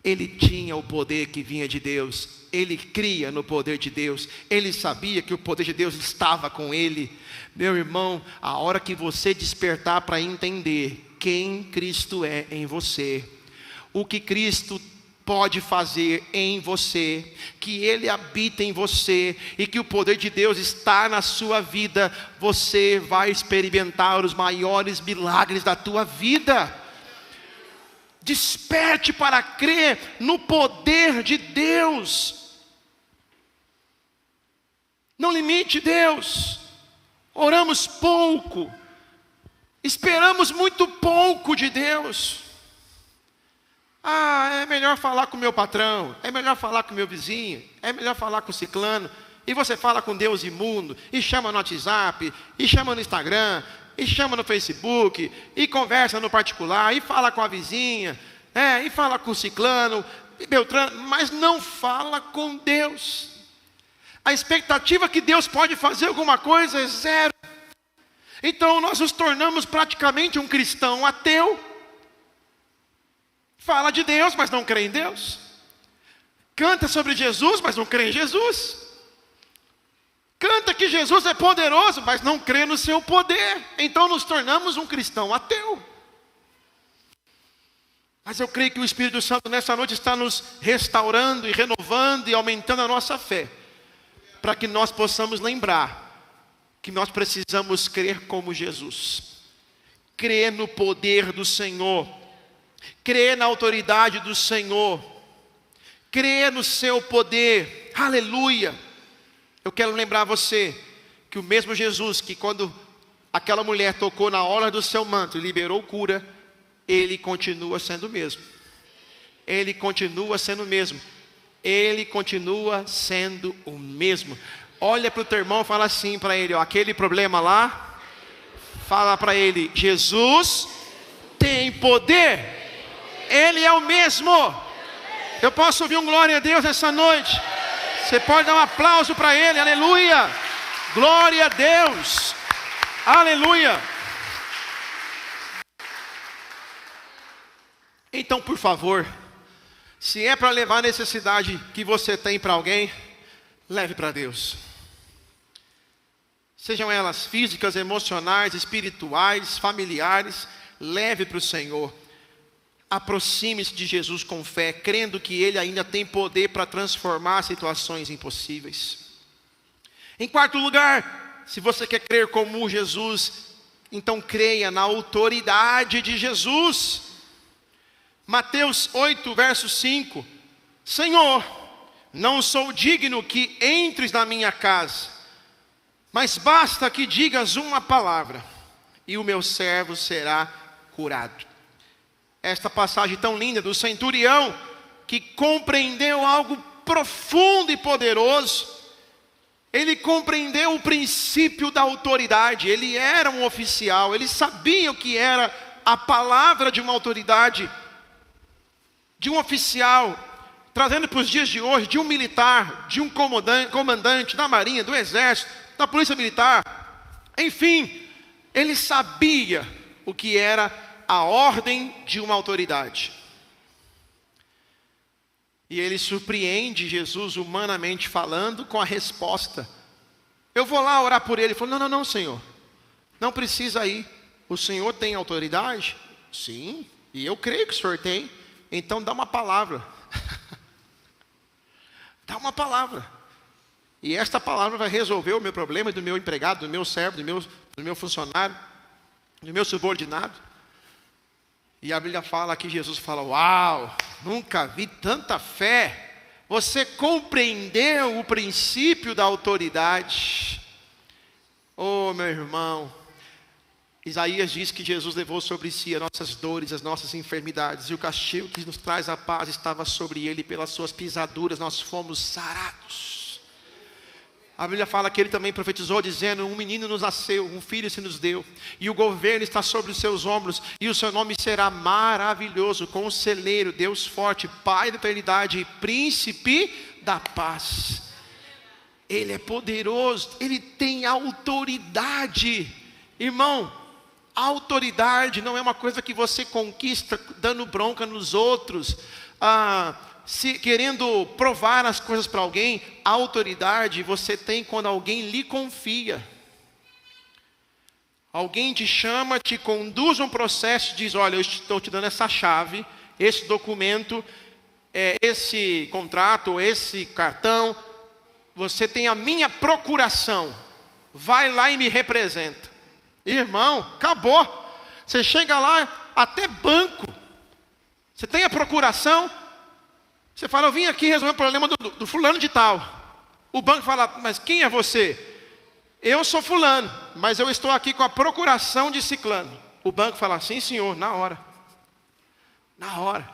Ele tinha o poder que vinha de Deus, ele cria no poder de Deus, ele sabia que o poder de Deus estava com ele. Meu irmão, a hora que você despertar para entender quem Cristo é em você, o que Cristo pode fazer em você, que Ele habita em você e que o poder de Deus está na sua vida, você vai experimentar os maiores milagres da tua vida. Desperte para crer no poder de Deus. Não limite Deus. Oramos pouco, esperamos muito pouco de Deus. É melhor falar com o meu patrão, é melhor falar com o meu vizinho, é melhor falar com o ciclano. E você fala com Deus imundo, e chama no WhatsApp, e chama no Instagram, e chama no Facebook, e conversa no particular, e fala com a vizinha, e fala com o ciclano, e Beltrano, mas não fala com Deus. A expectativa que Deus pode fazer alguma coisa é zero. Então nós nos tornamos praticamente um cristão ateu. Fala de Deus, mas não crê em Deus. Canta sobre Jesus, mas não crê em Jesus. Canta que Jesus é poderoso, mas não crê no seu poder. Então nos tornamos um cristão ateu. Mas eu creio que o Espírito Santo nessa noite está nos restaurando e renovando e aumentando a nossa fé, para que nós possamos lembrar que nós precisamos crer como Jesus, crer no poder do Senhor, crer na autoridade do Senhor, crer no seu poder. Aleluia! Eu quero lembrar você que o mesmo Jesus que quando aquela mulher tocou na orla do seu manto e liberou cura, Ele continua sendo o mesmo. Ele continua sendo o mesmo. Ele continua sendo o mesmo. Olha para o teu irmão e fala assim para ele, aquele problema lá, fala para ele: Jesus tem poder. Ele é o mesmo. Eu posso ouvir um glória a Deus essa noite? Você pode dar um aplauso para ele, aleluia, glória a Deus, aleluia. Então, por favor, se é para levar a necessidade que você tem para alguém, leve para Deus. Sejam elas físicas, emocionais, espirituais, familiares, leve para o Senhor. Aproxime-se de Jesus com fé, crendo que Ele ainda tem poder para transformar situações impossíveis. Em quarto lugar, se você quer crer como Jesus, então creia na autoridade de Jesus. Mateus 8, verso 5. Senhor, não sou digno que entres na minha casa, Mas basta que digas uma palavra, e o meu servo será curado. Esta passagem tão linda do centurião, que compreendeu algo profundo e poderoso. Ele compreendeu o princípio da autoridade. Ele era um oficial, ele sabia o que era a palavra de uma autoridade, de um oficial, trazendo para os dias de hoje, de um militar, de um comandante da marinha, do exército, da polícia militar. Enfim, ele sabia o que era a ordem de uma autoridade. E ele surpreende Jesus, humanamente falando, com a resposta. Eu vou lá orar por ele. Ele falou, não, Senhor, não precisa ir. O Senhor tem autoridade? Sim, e eu creio que o Senhor tem. Então dá uma palavra. Dá uma palavra. E esta palavra vai resolver o meu problema, do meu empregado, do meu servo, do meu funcionário, do meu subordinado. E a Bíblia fala que Jesus fala, uau, nunca vi tanta fé. Você compreendeu o princípio da autoridade. Oh, meu irmão, Isaías diz que Jesus levou sobre si as nossas dores, as nossas enfermidades, e o castigo que nos traz a paz estava sobre ele, pelas suas pisaduras nós fomos sarados. A Bíblia fala que ele também profetizou dizendo, um menino nos nasceu, um filho se nos deu, e o governo está sobre os seus ombros, e o seu nome será maravilhoso, conselheiro, Deus forte, Pai da eternidade e príncipe da paz. Ele é poderoso, ele tem autoridade. Irmão, a autoridade não é uma coisa que você conquista dando bronca nos outros, querendo provar as coisas para alguém. A autoridade você tem quando alguém lhe confia. Alguém te chama, te conduz a um processo, diz, olha, eu estou te dando essa chave, esse documento, esse contrato, esse cartão, você tem a minha procuração, vai lá e me representa. Irmão, acabou. Você chega lá, até banco, você tem a procuração. Você fala, eu vim aqui resolver o problema do fulano de tal. O banco fala, mas quem é você? Eu sou fulano, mas eu estou aqui com a procuração de ciclano. O banco fala, sim senhor, na hora. Na hora.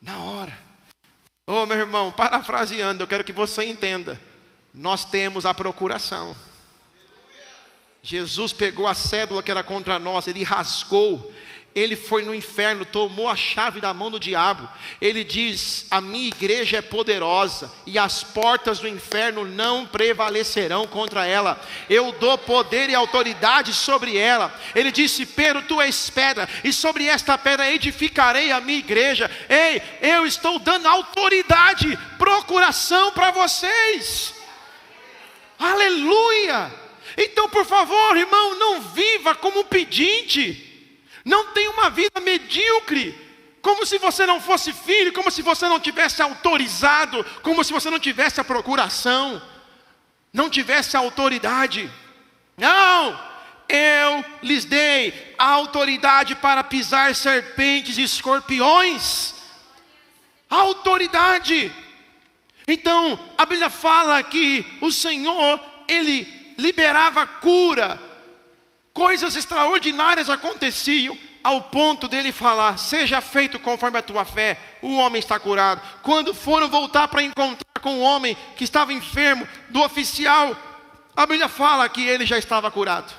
Na hora. Oh, meu irmão, parafraseando, eu quero que você entenda. Nós temos a procuração. Jesus pegou a cédula que era contra nós, ele rasgou. Ele foi no inferno, tomou a chave da mão do diabo. Ele diz, a minha igreja é poderosa, e as portas do inferno não prevalecerão contra ela. Eu dou poder e autoridade sobre ela. Ele disse, Pedro, tu és pedra, e sobre esta pedra edificarei a minha igreja. Ei, eu estou dando autoridade, procuração para vocês. Aleluia. Então, por favor, irmão, não viva como pedinte. Não tenha uma vida medíocre, como se você não fosse filho, como se você não tivesse autorizado, como se você não tivesse a procuração, não tivesse a autoridade. Não, eu lhes dei a autoridade para pisar serpentes e escorpiões. A autoridade. Então, a Bíblia fala que o Senhor, ele liberava cura. Coisas extraordinárias aconteciam, ao ponto dele falar, seja feito conforme a tua fé, o homem está curado. Quando foram voltar para encontrar com o homem que estava enfermo, do oficial, a Bíblia fala que ele já estava curado.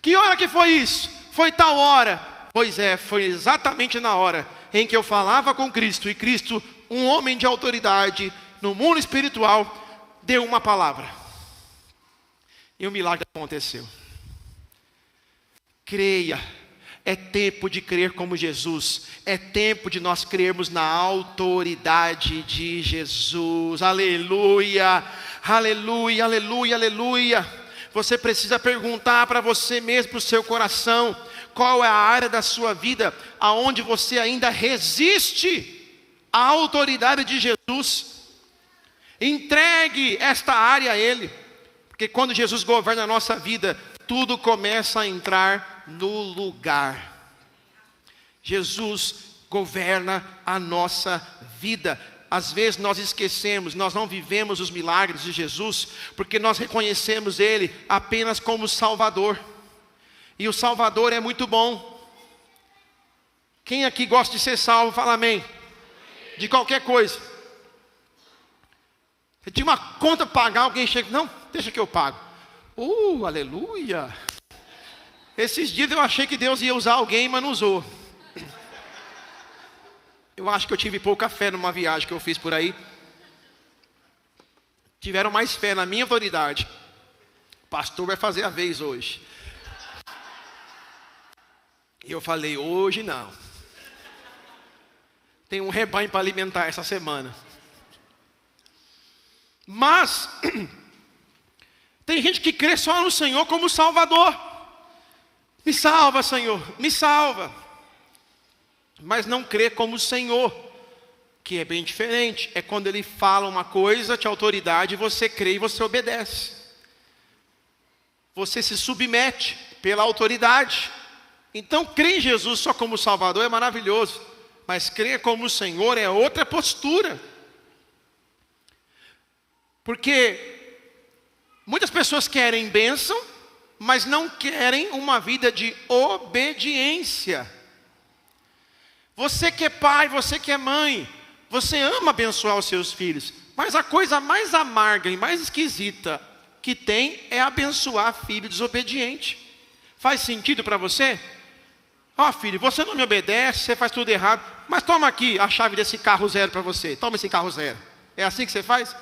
Que hora que foi isso? Foi tal hora. Pois é, foi exatamente na hora em que eu falava com Cristo, e Cristo, um homem de autoridade no mundo espiritual, deu uma palavra. E o milagre aconteceu. Creia, é tempo de crer como Jesus, é tempo de nós crermos na autoridade de Jesus. Aleluia, aleluia, aleluia, aleluia. Você precisa perguntar para você mesmo, para o seu coração, qual é a área da sua vida aonde você ainda resiste à autoridade de Jesus. Entregue esta área a Ele, porque quando Jesus governa a nossa vida, tudo começa a entrar no lugar. Jesus governa a nossa vida. às vezes nós esquecemos, nós não vivemos os milagres de Jesus, porque nós reconhecemos Ele apenas como Salvador. E o Salvador é muito bom. Quem aqui gosta de ser salvo, fala amém. De qualquer coisa. Você tinha uma conta para pagar, alguém chega, não, deixa que eu pago. Aleluia. Esses dias eu achei que Deus ia usar alguém, mas não usou. Eu acho que eu tive pouca fé numa viagem que eu fiz por aí. Tiveram mais fé na minha autoridade. O pastor vai fazer a vez hoje. E eu falei, hoje não. Tem um rebanho para alimentar essa semana. Mas tem gente que crê só no Senhor como Salvador. Me salva, Senhor, me salva. Mas não crê como Senhor, que é bem diferente. É quando Ele fala uma coisa, te autoridade, e você crê e você obedece. Você se submete pela autoridade. Então, crer em Jesus só como Salvador é maravilhoso. Mas crer como Senhor é outra postura. Porque muitas pessoas querem bênção, mas não querem uma vida de obediência. Você que é pai, você que é mãe, você ama abençoar os seus filhos, mas a coisa mais amarga e mais esquisita que tem é abençoar filho desobediente. Faz sentido para você? Filho, você não me obedece, você faz tudo errado, mas toma aqui a chave desse carro zero para você, toma esse carro zero. É assim que você faz?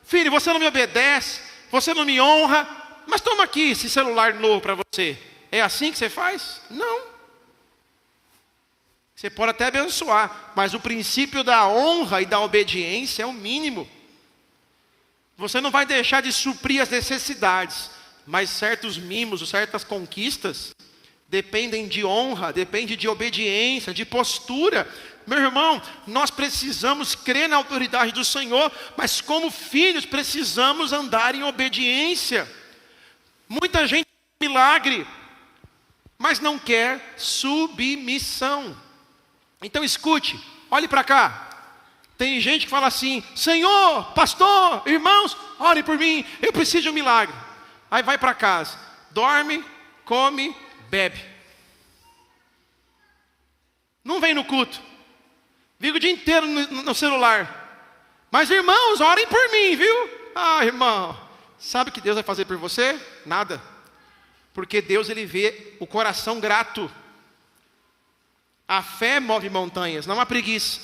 Filho, você não me obedece, você não me honra, mas toma aqui esse celular novo para você. É assim que você faz? Não. Você pode até abençoar, mas o princípio da honra e da obediência é o mínimo. Você não vai deixar de suprir as necessidades, mas certos mimos, certas conquistas, dependem de honra, dependem de obediência, de postura. Meu irmão, nós precisamos crer na autoridade do Senhor, mas como filhos precisamos andar em obediência. Muita gente quer milagre, mas não quer submissão. Então escute, olhe para cá. Tem gente que fala assim, Senhor, pastor, irmãos, orem por mim, eu preciso de um milagre. Aí vai para casa, dorme, come, bebe. Não vem no culto. Vive o dia inteiro no celular. Mas irmãos, orem por mim, viu? Irmão, sabe o que Deus vai fazer por você? Nada. Porque Deus, Ele vê o coração grato. A fé move montanhas, não a preguiça,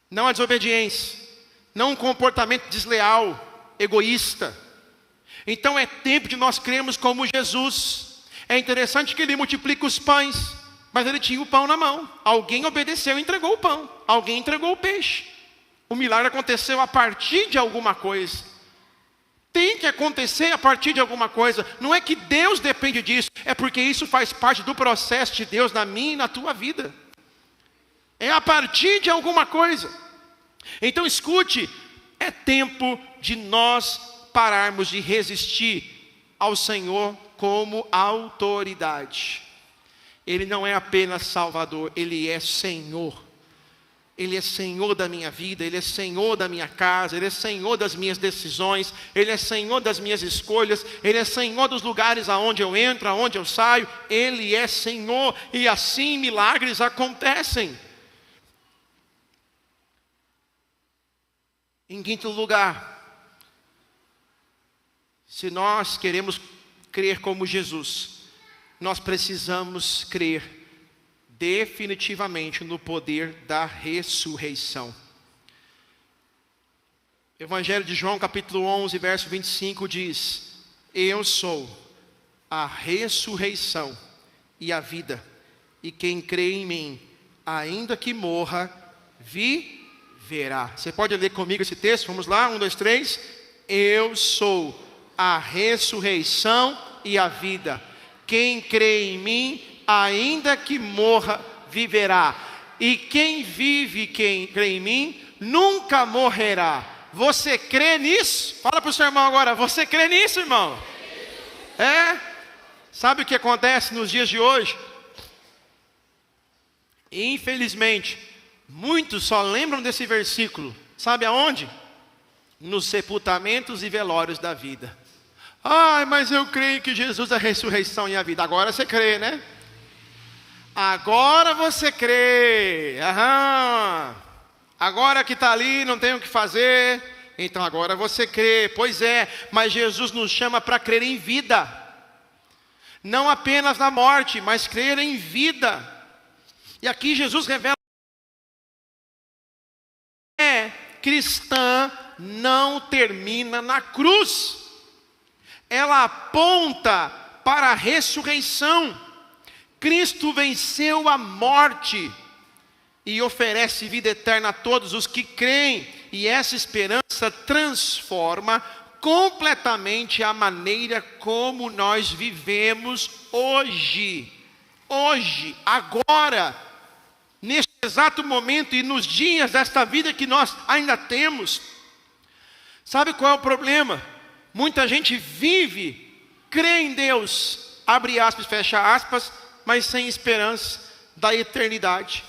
não a desobediência, não um comportamento desleal, egoísta. Então é tempo de nós crermos como Jesus. É interessante que Ele multiplica os pães, mas Ele tinha o pão na mão. Alguém obedeceu e entregou o pão, alguém entregou o peixe. O milagre aconteceu a partir de alguma coisa. Tem que acontecer a partir de alguma coisa. Não é que Deus depende disso, é porque isso faz parte do processo de Deus na minha e na tua vida. É a partir de alguma coisa. Então escute, é tempo de nós pararmos de resistir ao Senhor como autoridade. Ele não é apenas Salvador, Ele é Senhor. Ele é Senhor da minha vida, Ele é Senhor da minha casa, Ele é Senhor das minhas decisões, Ele é Senhor das minhas escolhas, Ele é Senhor dos lugares aonde eu entro, aonde eu saio, Ele é Senhor, e assim milagres acontecem. Em quinto lugar, se nós queremos crer como Jesus, nós precisamos crer definitivamente no poder da ressurreição. Evangelho de João, capítulo 11, verso 25 diz: Eu sou a ressurreição e a vida, e quem crê em mim, ainda que morra, viverá. Você pode ler comigo esse texto? Vamos lá, 1, 2, 3. Eu sou a ressurreição e a vida. Quem crê em mim, ainda que morra, viverá. E quem vive, quem crê em mim, nunca morrerá. Você crê nisso? Fala para o seu irmão agora, você crê nisso, irmão? É? Sabe o que acontece nos dias de hoje? Infelizmente, Muitos só lembram desse versículo, sabe aonde? Nos sepultamentos e velórios da vida. Ai, mas eu creio que Jesus é a ressurreição e a vida. Agora você crê, né? Agora você crê. Aham. Agora que está ali, não tem o que fazer. Então agora você crê. Pois é, mas Jesus nos chama para crer em vida. Não apenas na morte, mas crer em vida. E aqui Jesus revela: cristã não termina na cruz. Ela aponta para a ressurreição. Cristo venceu a morte e oferece vida eterna a todos os que creem. E essa esperança transforma completamente a maneira como nós vivemos hoje. Hoje, agora, neste exato momento e nos dias desta vida que nós ainda temos. Sabe qual é o problema? Muita gente vive, crê em Deus, abre aspas, fecha aspas, mas sem esperança da eternidade.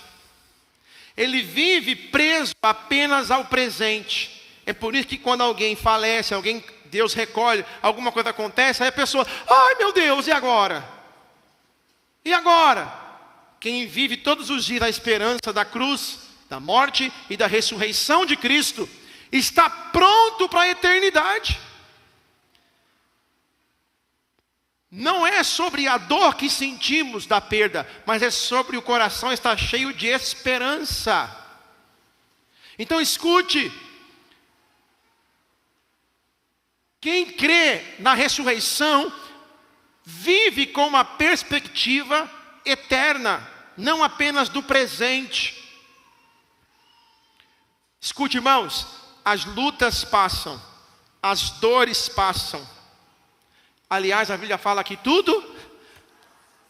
Ele vive preso apenas ao presente. É por isso que quando alguém falece, Deus recolhe, alguma coisa acontece, aí a pessoa: ai meu Deus, e agora? E agora? Quem vive todos os dias a esperança da cruz, da morte e da ressurreição de Cristo, está pronto para a eternidade. Não é sobre a dor que sentimos da perda, mas é sobre o coração estar cheio de esperança. Então escute: quem crê na ressurreição vive com uma perspectiva eterna, não apenas do presente. Escute, irmãos, as lutas passam, as dores passam. Aliás, a Bíblia fala que tudo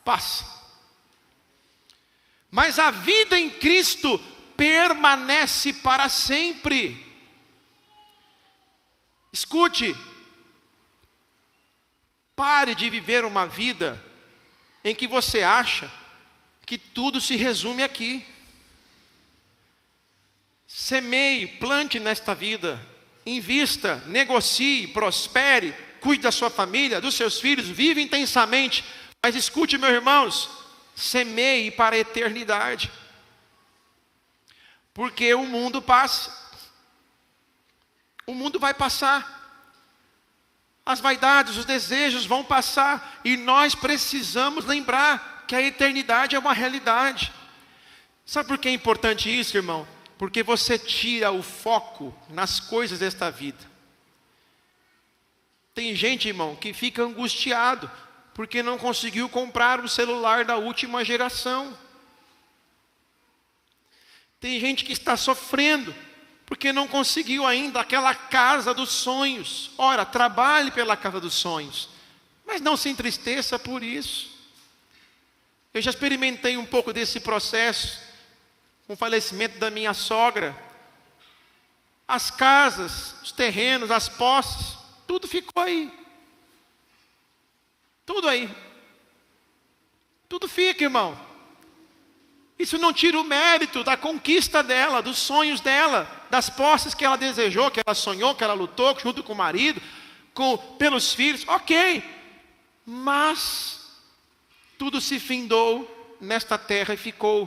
passa. Mas a vida em Cristo permanece para sempre. Escute, pare de viver uma vida em que você acha que tudo se resume aqui. Semeie, plante nesta vida, invista, negocie, prospere, cuide da sua família, dos seus filhos, vive intensamente. Mas escute, meus irmãos, semeie para a eternidade. Porque o mundo passa. O mundo vai passar. As vaidades, os desejos vão passar. E nós precisamos lembrar que a eternidade é uma realidade. Sabe por que é importante isso, irmão? Porque você tira o foco nas coisas desta vida. Tem gente, irmão, que fica angustiado porque não conseguiu comprar um celular da última geração. Tem gente que está sofrendo porque não conseguiu ainda aquela casa dos sonhos. Ora, trabalhe pela casa dos sonhos, mas não se entristeça por isso. Eu já experimentei um pouco desse processo com o falecimento da minha sogra. As casas, os terrenos, as posses, tudo ficou aí. Tudo aí. Tudo fica, irmão. Isso não tira o mérito da conquista dela, dos sonhos dela, das posses que ela desejou, que ela sonhou, que ela lutou junto com o marido, pelos filhos. Ok. Mas tudo se findou nesta terra e ficou.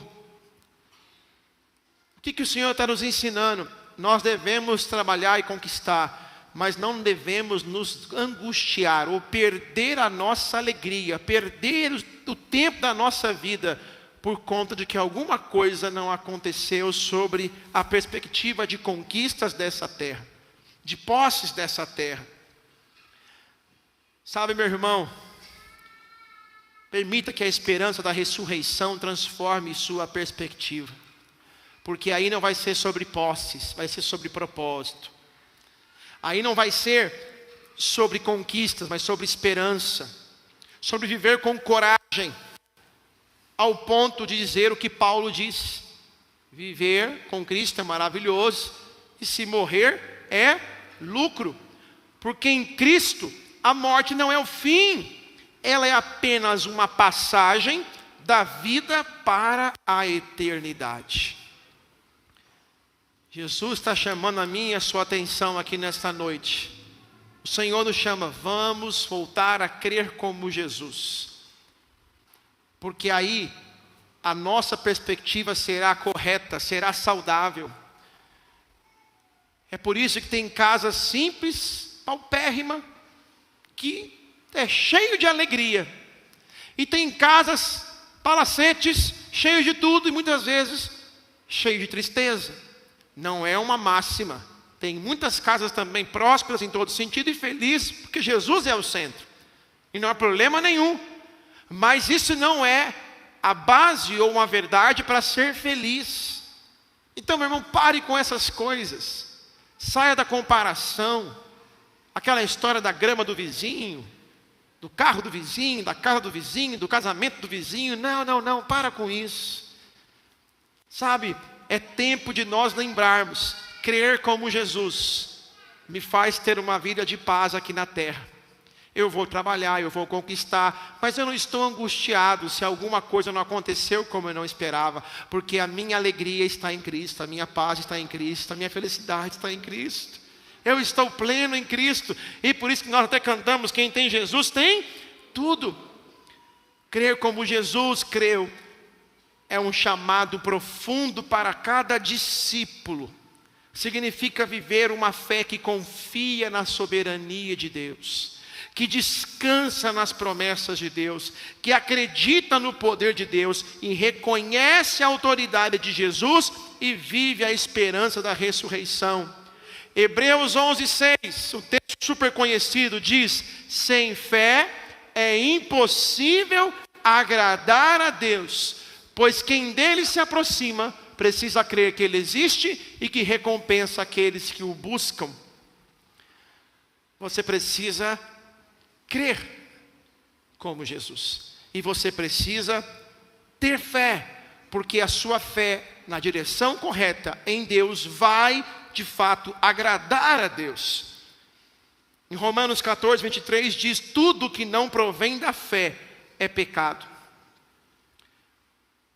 O que o Senhor está nos ensinando? Nós devemos trabalhar e conquistar, mas não devemos nos angustiar ou perder a nossa alegria, perder o tempo da nossa vida por conta de que alguma coisa não aconteceu sobre a perspectiva de conquistas dessa terra, de posses dessa terra. Sabe, meu irmão, permita que a esperança da ressurreição transforme sua perspectiva, porque aí não vai ser sobre posses, vai ser sobre propósito. Aí não vai ser sobre conquistas, mas sobre esperança, sobre viver com coragem, ao ponto de dizer o que Paulo disse: viver com Cristo é maravilhoso, e se morrer é lucro, porque em Cristo a morte não é o fim, ela é apenas uma passagem da vida para a eternidade. Jesus está chamando a minha e a sua atenção aqui nesta noite. O Senhor nos chama, vamos voltar a crer como Jesus. Porque aí a nossa perspectiva será correta, será saudável. É por isso que tem casas simples, paupérrima, que é cheio de alegria. E tem casas, palacetes, cheios de tudo e muitas vezes cheios de tristeza. Não é uma máxima. Tem muitas casas também prósperas em todo sentido e felizes, porque Jesus é o centro. E não há problema nenhum. Mas isso não é a base ou uma verdade para ser feliz. Então, meu irmão, pare com essas coisas. Saia da comparação. Aquela história da grama do vizinho, do carro do vizinho, da casa do vizinho, do casamento do vizinho. Não, para com isso. Sabe, é tempo de nós lembrarmos, crer como Jesus me faz ter uma vida de paz aqui na terra. Eu vou trabalhar, eu vou conquistar, mas eu não estou angustiado se alguma coisa não aconteceu como eu não esperava, porque a minha alegria está em Cristo, a minha paz está em Cristo, a minha felicidade está em Cristo. Eu estou pleno em Cristo, e por isso que nós até cantamos, quem tem Jesus tem tudo. Crer como Jesus creu é um chamado profundo para cada discípulo. Significa viver uma fé que confia na soberania de Deus, que descansa nas promessas de Deus, que acredita no poder de Deus e reconhece a autoridade de Jesus e vive a esperança da ressurreição. Hebreus 11:6, o texto super conhecido diz: sem fé é impossível agradar a Deus, pois quem dele se aproxima precisa crer que ele existe e que recompensa aqueles que o buscam. Você precisa crer como Jesus. E você precisa ter fé, porque a sua fé na direção correta em Deus vai, de fato, agradar a Deus. Em Romanos 14:23 diz: tudo que não provém da fé é pecado.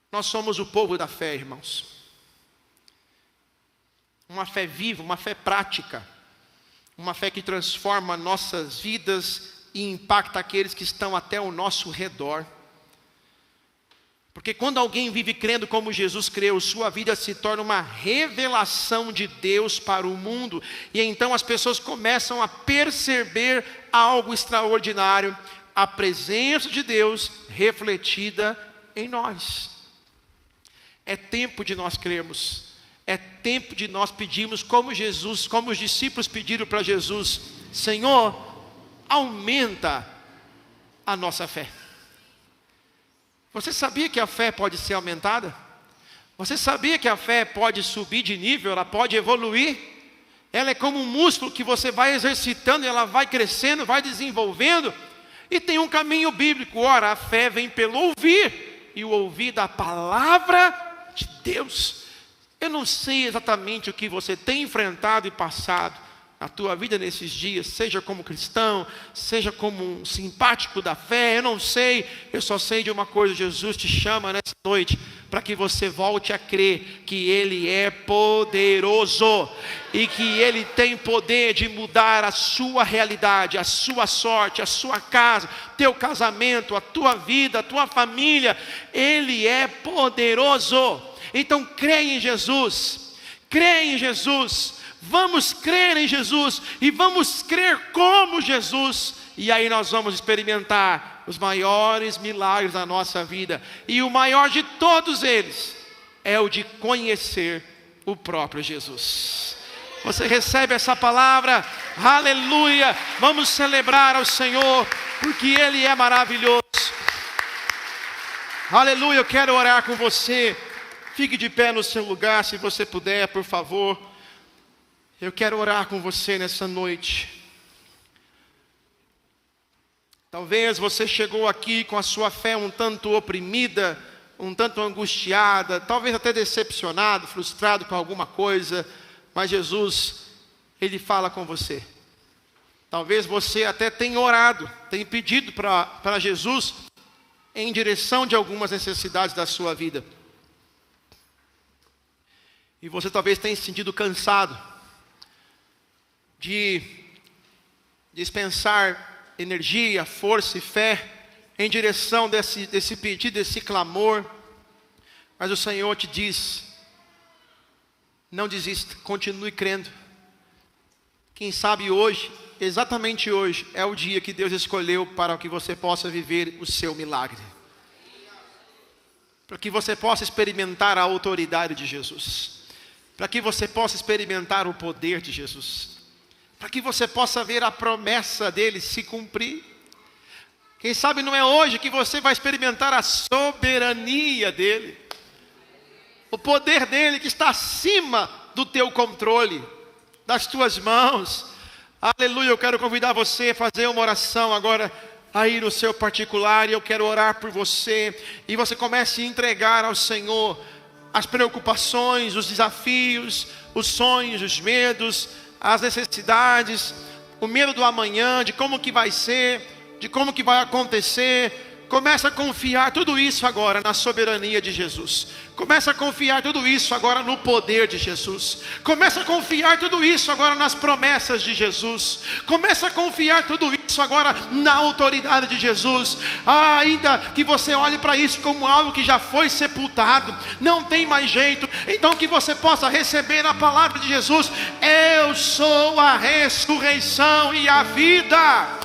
Nós somos o povo da fé, irmãos. Uma fé viva, uma fé prática. Uma fé que transforma nossas vidas e impacta aqueles que estão até ao nosso redor. Porque quando alguém vive crendo como Jesus creu, sua vida se torna uma revelação de Deus para o mundo. E então as pessoas começam a perceber algo extraordinário, a presença de Deus refletida em nós. É tempo de nós crermos. É tempo de nós pedirmos como Jesus, como os discípulos pediram para Jesus: Senhor, aumenta a nossa fé. Você sabia que a fé pode ser aumentada? Você sabia que a fé pode subir de nível, ela pode evoluir? Ela é como um músculo que você vai exercitando, ela vai crescendo, vai desenvolvendo. E tem um caminho bíblico. Ora, a fé vem pelo ouvir, e o ouvir da palavra de Deus. Eu não sei exatamente o que você tem enfrentado e passado na tua vida nesses dias, seja como cristão, seja como um simpático da fé, eu não sei, eu só sei de uma coisa: Jesus te chama nessa noite para que você volte a crer que Ele é poderoso e que Ele tem poder de mudar a sua realidade, a sua sorte, a sua casa, teu casamento, a tua vida, a tua família. Ele é poderoso. Então creia em Jesus, creia em Jesus. Vamos crer em Jesus e vamos crer como Jesus, e aí nós vamos experimentar os maiores milagres da nossa vida. E o maior de todos eles é o de conhecer o próprio Jesus. Você recebe essa palavra? Aleluia! Vamos celebrar ao Senhor, porque Ele é maravilhoso. Aleluia! Eu quero orar com você. Fique de pé no seu lugar, se você puder, por favor. Eu quero orar com você nessa noite. Talvez você chegou aqui com a sua fé um tanto oprimida, um tanto angustiada, talvez até decepcionado, frustrado com alguma coisa, mas Jesus, Ele fala com você. Talvez você até tenha orado, tenha pedido para Jesus em direção de algumas necessidades da sua vida. E E você talvez tenha se sentido cansado de dispensar energia, força e fé em direção desse pedido, desse clamor. Mas o Senhor te diz: não desista, continue crendo. Quem sabe hoje, exatamente hoje, é o dia que Deus escolheu para que você possa viver o seu milagre, para que você possa experimentar a autoridade de Jesus, para que você possa experimentar o poder de Jesus, para que você possa ver a promessa dele se cumprir. Quem sabe não é hoje que você vai experimentar a soberania dele, o poder dele que está acima do teu controle, das tuas mãos. Aleluia. Eu quero convidar você a fazer uma oração agora aí no seu particular, e eu quero orar por você, e você comece a entregar ao Senhor as preocupações, os desafios, os sonhos, os medos, as necessidades, o medo do amanhã, de como que vai ser, de como que vai acontecer. Começa a confiar tudo isso agora na soberania de Jesus. Começa a confiar tudo isso agora no poder de Jesus. Começa a confiar tudo isso agora nas promessas de Jesus. Começa a confiar tudo isso agora na autoridade de Jesus. Ainda que você olhe para isso como algo que já foi sepultado, não tem mais jeito, então que você possa receber a palavra de Jesus: eu sou a ressurreição e a vida.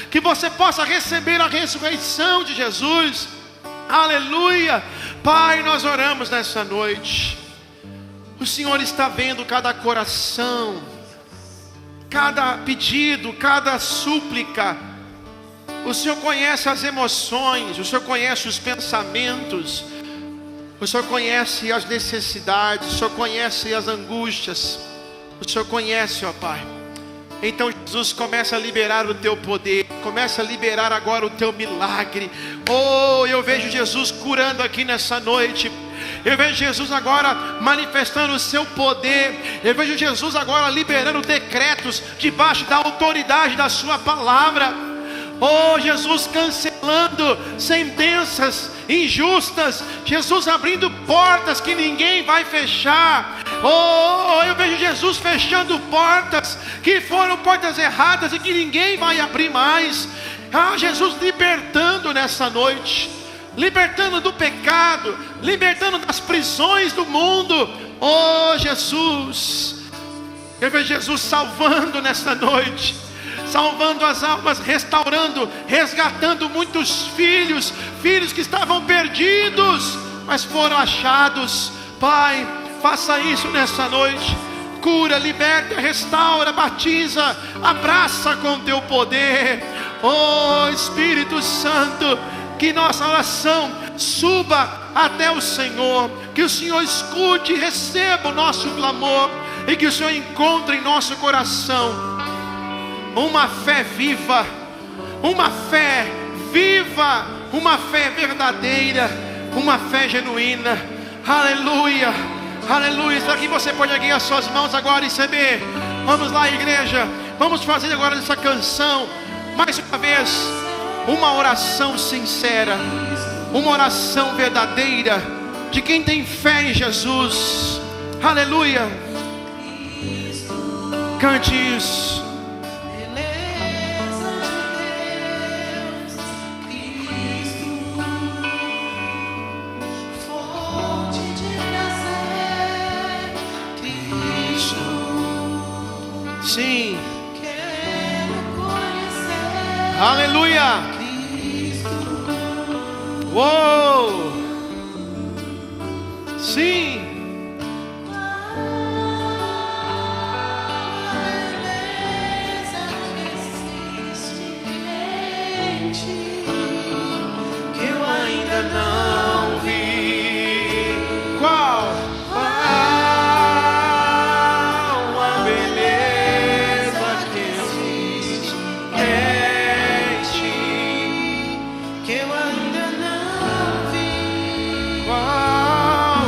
Que você possa receber a ressurreição de Jesus. Aleluia. Pai, nós oramos nessa noite. O Senhor está vendo cada coração, cada pedido, cada súplica. O Senhor conhece as emoções, o Senhor conhece os pensamentos, o Senhor conhece as necessidades, o Senhor conhece as angústias, o Senhor conhece, ó Pai. Então Jesus, começa a liberar o teu poder, começa a liberar agora o teu milagre. Oh, eu vejo Jesus curando aqui nessa noite. Eu vejo Jesus agora manifestando o seu poder. Eu vejo Jesus agora liberando decretos debaixo da autoridade da sua palavra. Oh, Jesus cancelando sentenças injustas. Jesus abrindo portas que ninguém vai fechar. Oh, eu vejo Jesus fechando portas que foram portas erradas e que ninguém vai abrir mais. Ah, Jesus libertando nessa noite, libertando do pecado, libertando das prisões do mundo. Oh, Jesus, eu vejo Jesus salvando nessa noite, salvando as almas, restaurando, resgatando muitos filhos que estavam perdidos, mas foram achados. Pai, faça isso nessa noite. Cura, liberta, restaura, batiza, abraça com teu poder. Oh, Espírito Santo, que nossa oração suba até o Senhor, que o Senhor escute e receba o nosso clamor, e que o Senhor encontre em nosso coração uma fé viva, uma fé viva, uma fé verdadeira, uma fé genuína. Aleluia, aleluia. Será que você pode erguer as suas mãos agora e receber? Vamos lá, igreja, vamos fazer agora nessa canção, mais uma vez, uma oração sincera, uma oração verdadeira, de quem tem fé em Jesus. Aleluia. Cante isso. Sim. Aleluia. Uou. Sim. Que eu ainda não vi. Qual? Que eu ainda não vi. Qual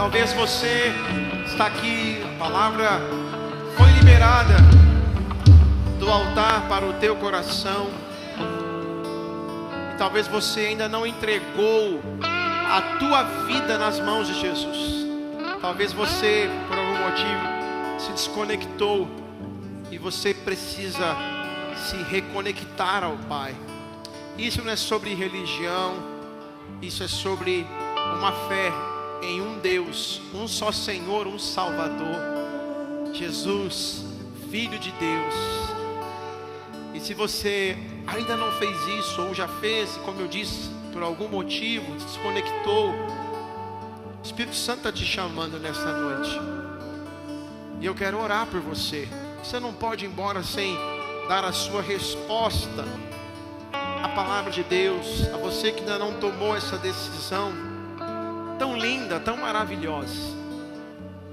Talvez você está aqui, a palavra foi liberada do altar para o teu coração. E talvez você ainda não entregou a tua vida nas mãos de Jesus. Talvez você, por algum motivo, se desconectou e você precisa se reconectar ao Pai. Isso não é sobre religião, isso é sobre uma fé em um Deus, um só Senhor, um Salvador, Jesus, Filho de Deus. E se você ainda não fez isso, ou já fez, como eu disse, por algum motivo, se desconectou, o Espírito Santo está te chamando nesta noite. E eu quero orar por você. Você não pode ir embora sem dar a sua resposta à palavra de Deus. A você que ainda não tomou essa decisão tão linda, tão maravilhosa.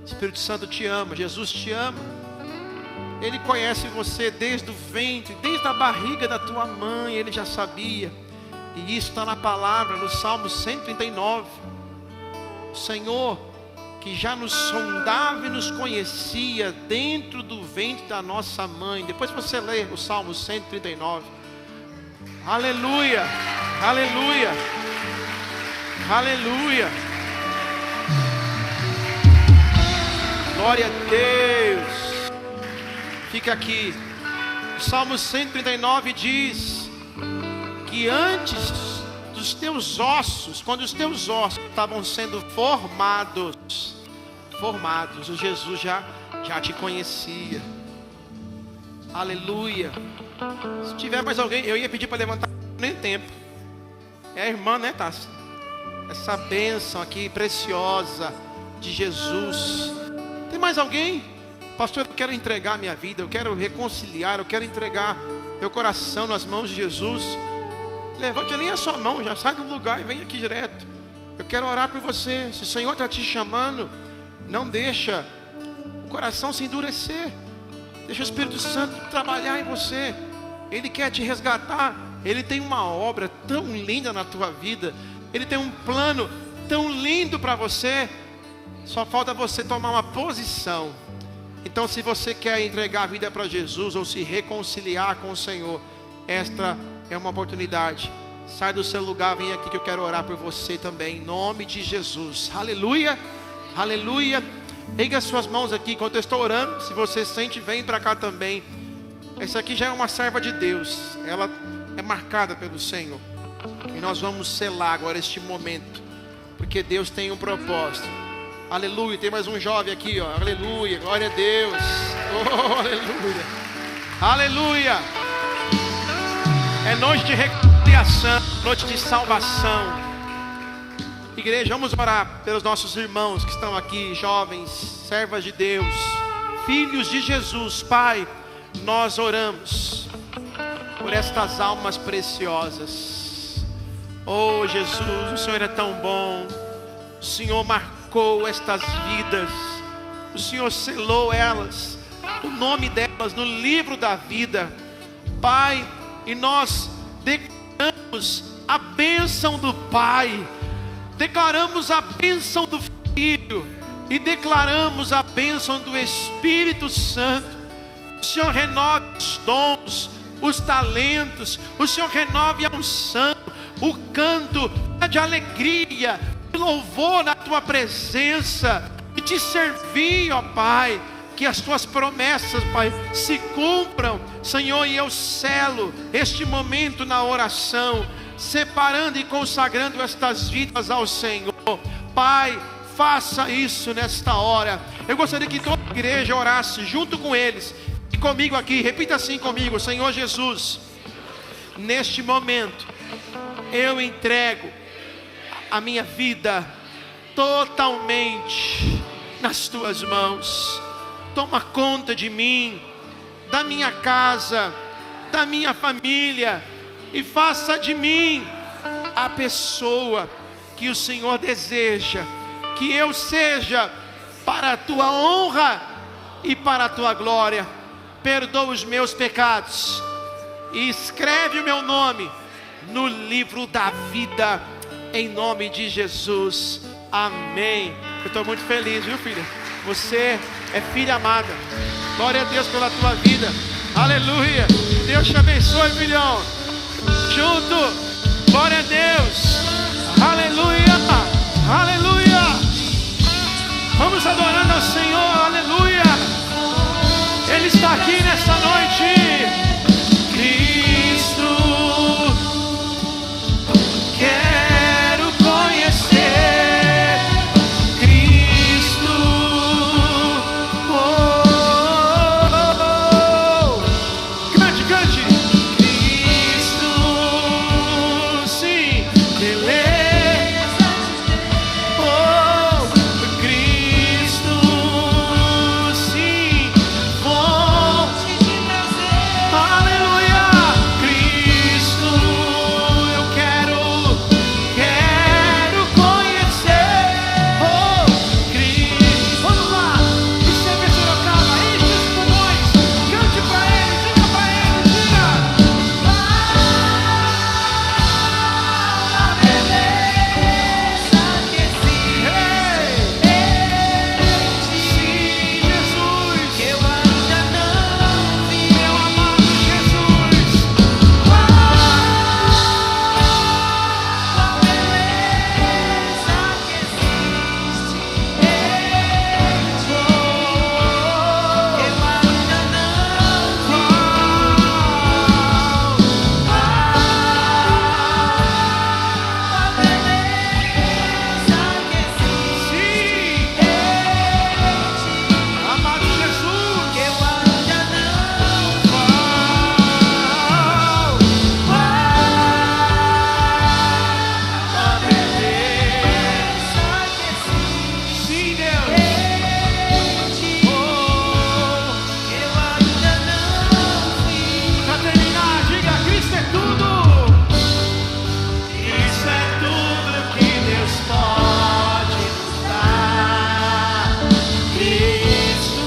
O Espírito Santo te ama, Jesus te ama. Ele conhece você desde o ventre, desde a barriga da tua mãe, Ele já sabia. E isso está na palavra, no Salmo 139. O Senhor, que já nos sondava e nos conhecia dentro do ventre da nossa mãe. Depois você lê o Salmo 139. Aleluia, aleluia, aleluia. Glória a Deus. Fica aqui. O Salmo 139 diz que antes dos teus ossos, quando os teus ossos estavam sendo formados, o Jesus já te conhecia. Aleluia. Se tiver mais alguém, eu ia pedir para levantar, nem tempo. É a irmã, né, Tássia? Essa bênção aqui preciosa de Jesus. Tem mais alguém? Pastor, eu quero entregar minha vida, eu quero reconciliar, eu quero entregar meu coração nas mãos de Jesus. Levante nem a sua mão, já sai do lugar e vem aqui direto. Eu quero orar por você. Se o Senhor está te chamando, não deixa o coração se endurecer. Deixa o Espírito Santo trabalhar em você. Ele quer te resgatar. Ele tem uma obra tão linda na tua vida. Ele tem um plano tão lindo para você. Só falta você tomar uma posição. Então, se você quer entregar a vida para Jesus ou se reconciliar com o Senhor, esta é uma oportunidade. Sai do seu lugar, vem aqui que eu quero orar por você também, em nome de Jesus. Aleluia, aleluia. Erga as suas mãos aqui enquanto eu estou orando. Se você sente, vem para cá também. Essa aqui já é uma serva de Deus. Ela é marcada pelo Senhor. E nós vamos selar agora este momento, porque Deus tem um propósito. Aleluia, tem mais um jovem aqui, ó. Aleluia, glória a Deus. Oh, aleluia, aleluia. É noite de reconciliação, noite de salvação. Igreja, vamos orar pelos nossos irmãos que estão aqui, jovens, servas de Deus, filhos de Jesus. Pai, nós oramos por estas almas preciosas. Oh Jesus, o Senhor é tão bom. O Senhor marcou estas vidas, o Senhor selou elas, o nome delas no livro da vida. Pai, e nós declaramos a bênção do Pai, declaramos a bênção do Filho e declaramos a bênção do Espírito Santo. O Senhor renove os dons, os talentos, o Senhor renove a unção, o canto de alegria, de louvor na tua presença, e te servir, ó Pai. Que as tuas promessas, Pai, se cumpram, Senhor. E eu selo este momento na oração, separando e consagrando estas vidas ao Senhor. Pai, faça isso nesta hora. Eu gostaria que toda a igreja orasse junto com eles e comigo aqui. Repita assim comigo: Senhor Jesus, neste momento eu entrego a minha vida totalmente nas tuas mãos. Toma conta de mim, da minha casa, da minha família, e faça de mim a pessoa que o Senhor deseja. Que eu seja para a tua honra e para a tua glória. Perdoa os meus pecados e escreve o meu nome no livro da vida, em nome de Jesus. Amém. Eu estou muito feliz, viu, filha? Você é filha amada. Glória a Deus pela tua vida. Aleluia. Deus te abençoe, filhão. Junto. Glória a Deus. Aleluia. Aleluia. Vamos adorando ao Senhor. Aleluia. Ele está aqui nessa noite. Cristo, quero conhecer Cristo. Cante, cante. Cristo, sim, beleza. Cristo, sim, fonte de prazer. Aleluia. Cristo, eu quero conhecer. Cristo, vamos lá. E sempre Sorocaba, enche os pulmões. Cante pra Ele, diga pra Ele, diga. A beleza que existe. Sim, Jesus, eu ainda não vi. Meu amado Jesus. A beleza que existe. Eu ainda não vi. A beleza que existe. Amado Jesus, eu ainda não vi. A beleza que existe. Sim, Deus. Eu ainda não vi. Pra terminar, diga: Cristo é tudo. Isso é tudo que Deus pode nos dar. Cristo,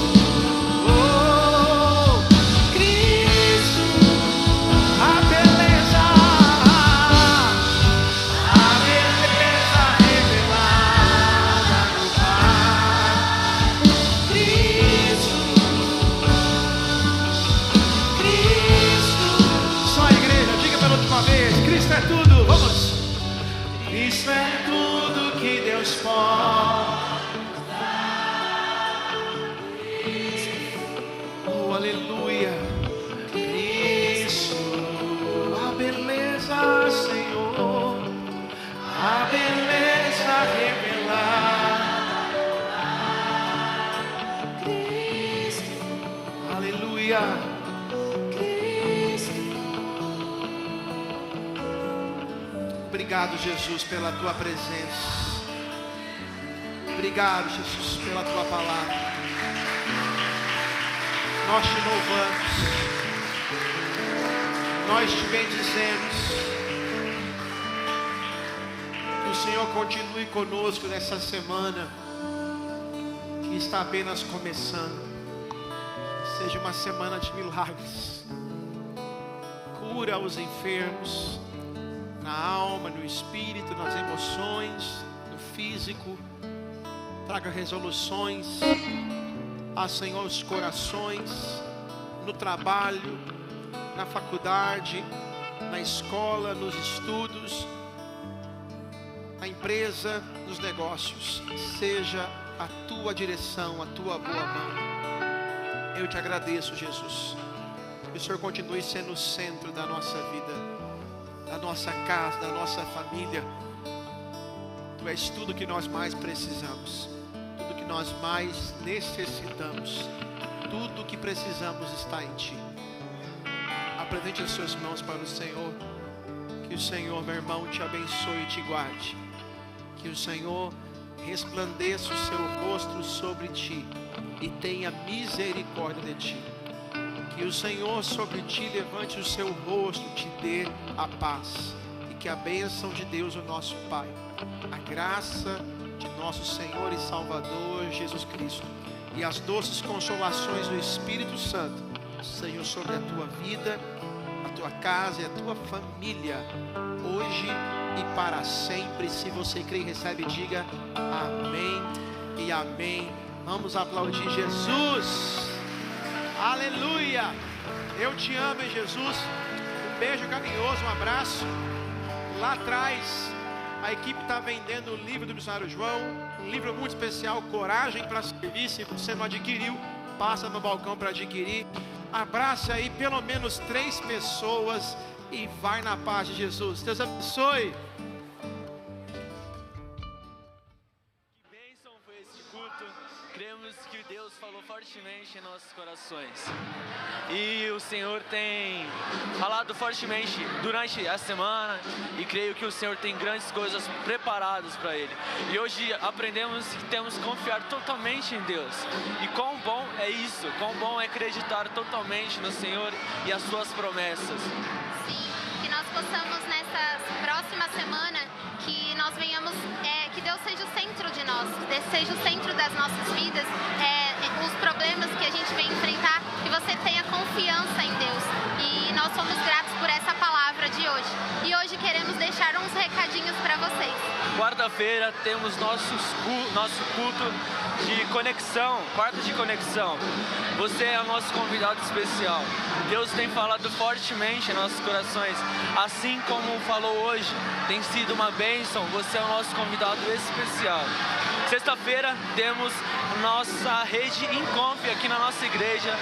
Cristo, a beleza revelada no Pai. Cristo, Cristo. Só a igreja, diga pela última vez: Cristo é tudo. Vamos. Cristo é tudo que Deus pode. Oh, aleluia. Cristo, a beleza, Senhor, a beleza revelada. Aleluia. Obrigado, Jesus, pela tua presença. Obrigado, Jesus, pela tua palavra. Nós te louvamos, nós te bendizemos. Que o Senhor continue conosco nessa semana que está apenas começando. Seja uma semana de milagres. Cura os enfermos na alma, no espírito, nas emoções, no físico. Traga resoluções. Senhor, os corações, no trabalho, na faculdade, na escola, nos estudos, na empresa, nos negócios. Seja a tua direção, a tua boa mão. Eu te agradeço, Jesus. Que o Senhor continue sendo o centro da nossa vida, da nossa casa, da nossa família. Tu és tudo que nós mais precisamos. Tudo que nós mais necessitamos, tudo que precisamos está em Ti. Apresente as suas mãos para o Senhor. Que o Senhor, meu irmão, te abençoe e te guarde. Que o Senhor resplandeça o seu rosto sobre ti e tenha misericórdia de ti. Que o Senhor sobre ti levante o seu rosto, te dê a paz. E que a bênção de Deus, o nosso Pai, a graça de nosso Senhor e Salvador Jesus Cristo e as doces consolações do Espírito Santo sejam sobre a tua vida a tua casa e a tua família, hoje e para sempre. Se você crê e recebe, diga amém e amém. Vamos aplaudir Jesus. Aleluia. Eu te amo em Jesus. Um beijo carinhoso, um abraço. Lá atrás a equipe está vendendo o livro do missionário João, um livro muito especial, Coragem para Servir. Se você não adquiriu, passa no balcão para adquirir. Abraça aí pelo menos 3 pessoas e vai na paz de Jesus. Deus abençoe. Que bênção foi este culto. Cremos que Deus falou fortemente em nossos corações. E o Senhor tem falado fortemente durante a semana. E creio que o Senhor tem grandes coisas preparadas para Ele. E hoje aprendemos que temos que confiar totalmente em Deus. E quão bom é isso. Quão bom é acreditar totalmente no Senhor e as suas promessas. Sim, que nós possamos nessa próxima semana, que nós venhamos, que Deus seja o centro de nós, seja o centro das nossas vidas, os problemas que a gente vem enfrentar, que você tenha confiança em Deus. E nós somos gratos por essa palavra de hoje. E hoje queremos deixar uns recadinhos para vocês. Quarta-feira temos nosso culto de conexão, quarto de conexão. Você é o nosso convidado especial. Deus tem falado fortemente em nossos corações. Assim como falou hoje, tem sido uma bênção. Você é o nosso convidado especial. Sexta-feira temos nossa rede Inconf aqui na nossa igreja.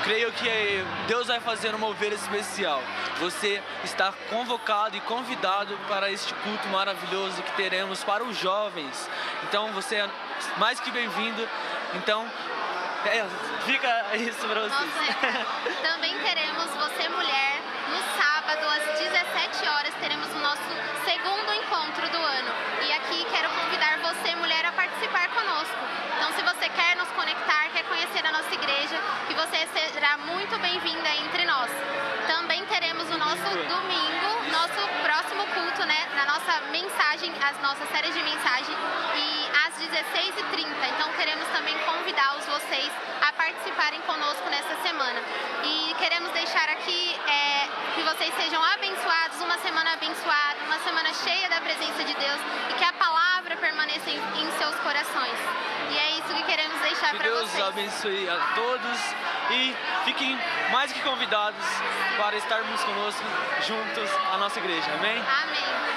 Creio que Deus vai fazer um mover especial. Você está convocado e convidado para este culto maravilhoso que teremos para os jovens. Então você é mais que bem-vindo. Então, fica isso para vocês. Também teremos Você Mulher no sábado às 17 horas. Teremos o nosso segundo encontro do ano. E aqui quero convidar você, mulher, a participar conosco. Então, se você quer nos conectar, quer conhecer a nossa igreja, que você será muito bem-vinda entre nós. Também teremos o nosso domingo, nosso próximo culto, né? Na nossa mensagem, as nossas séries de mensagem, e às 16h30. Então, queremos também convidá-los, vocês, a participarem conosco nessa semana. E queremos deixar aqui que vocês sejam abençoados, uma semana abençoada, uma semana cheia da presença de Deus, e que a palavra permaneça em seus corações. E é isso que queremos deixar para vocês. Que Deus abençoe a todos e fiquem mais que convidados para estarmos conosco juntos à nossa igreja. Amém? Amém.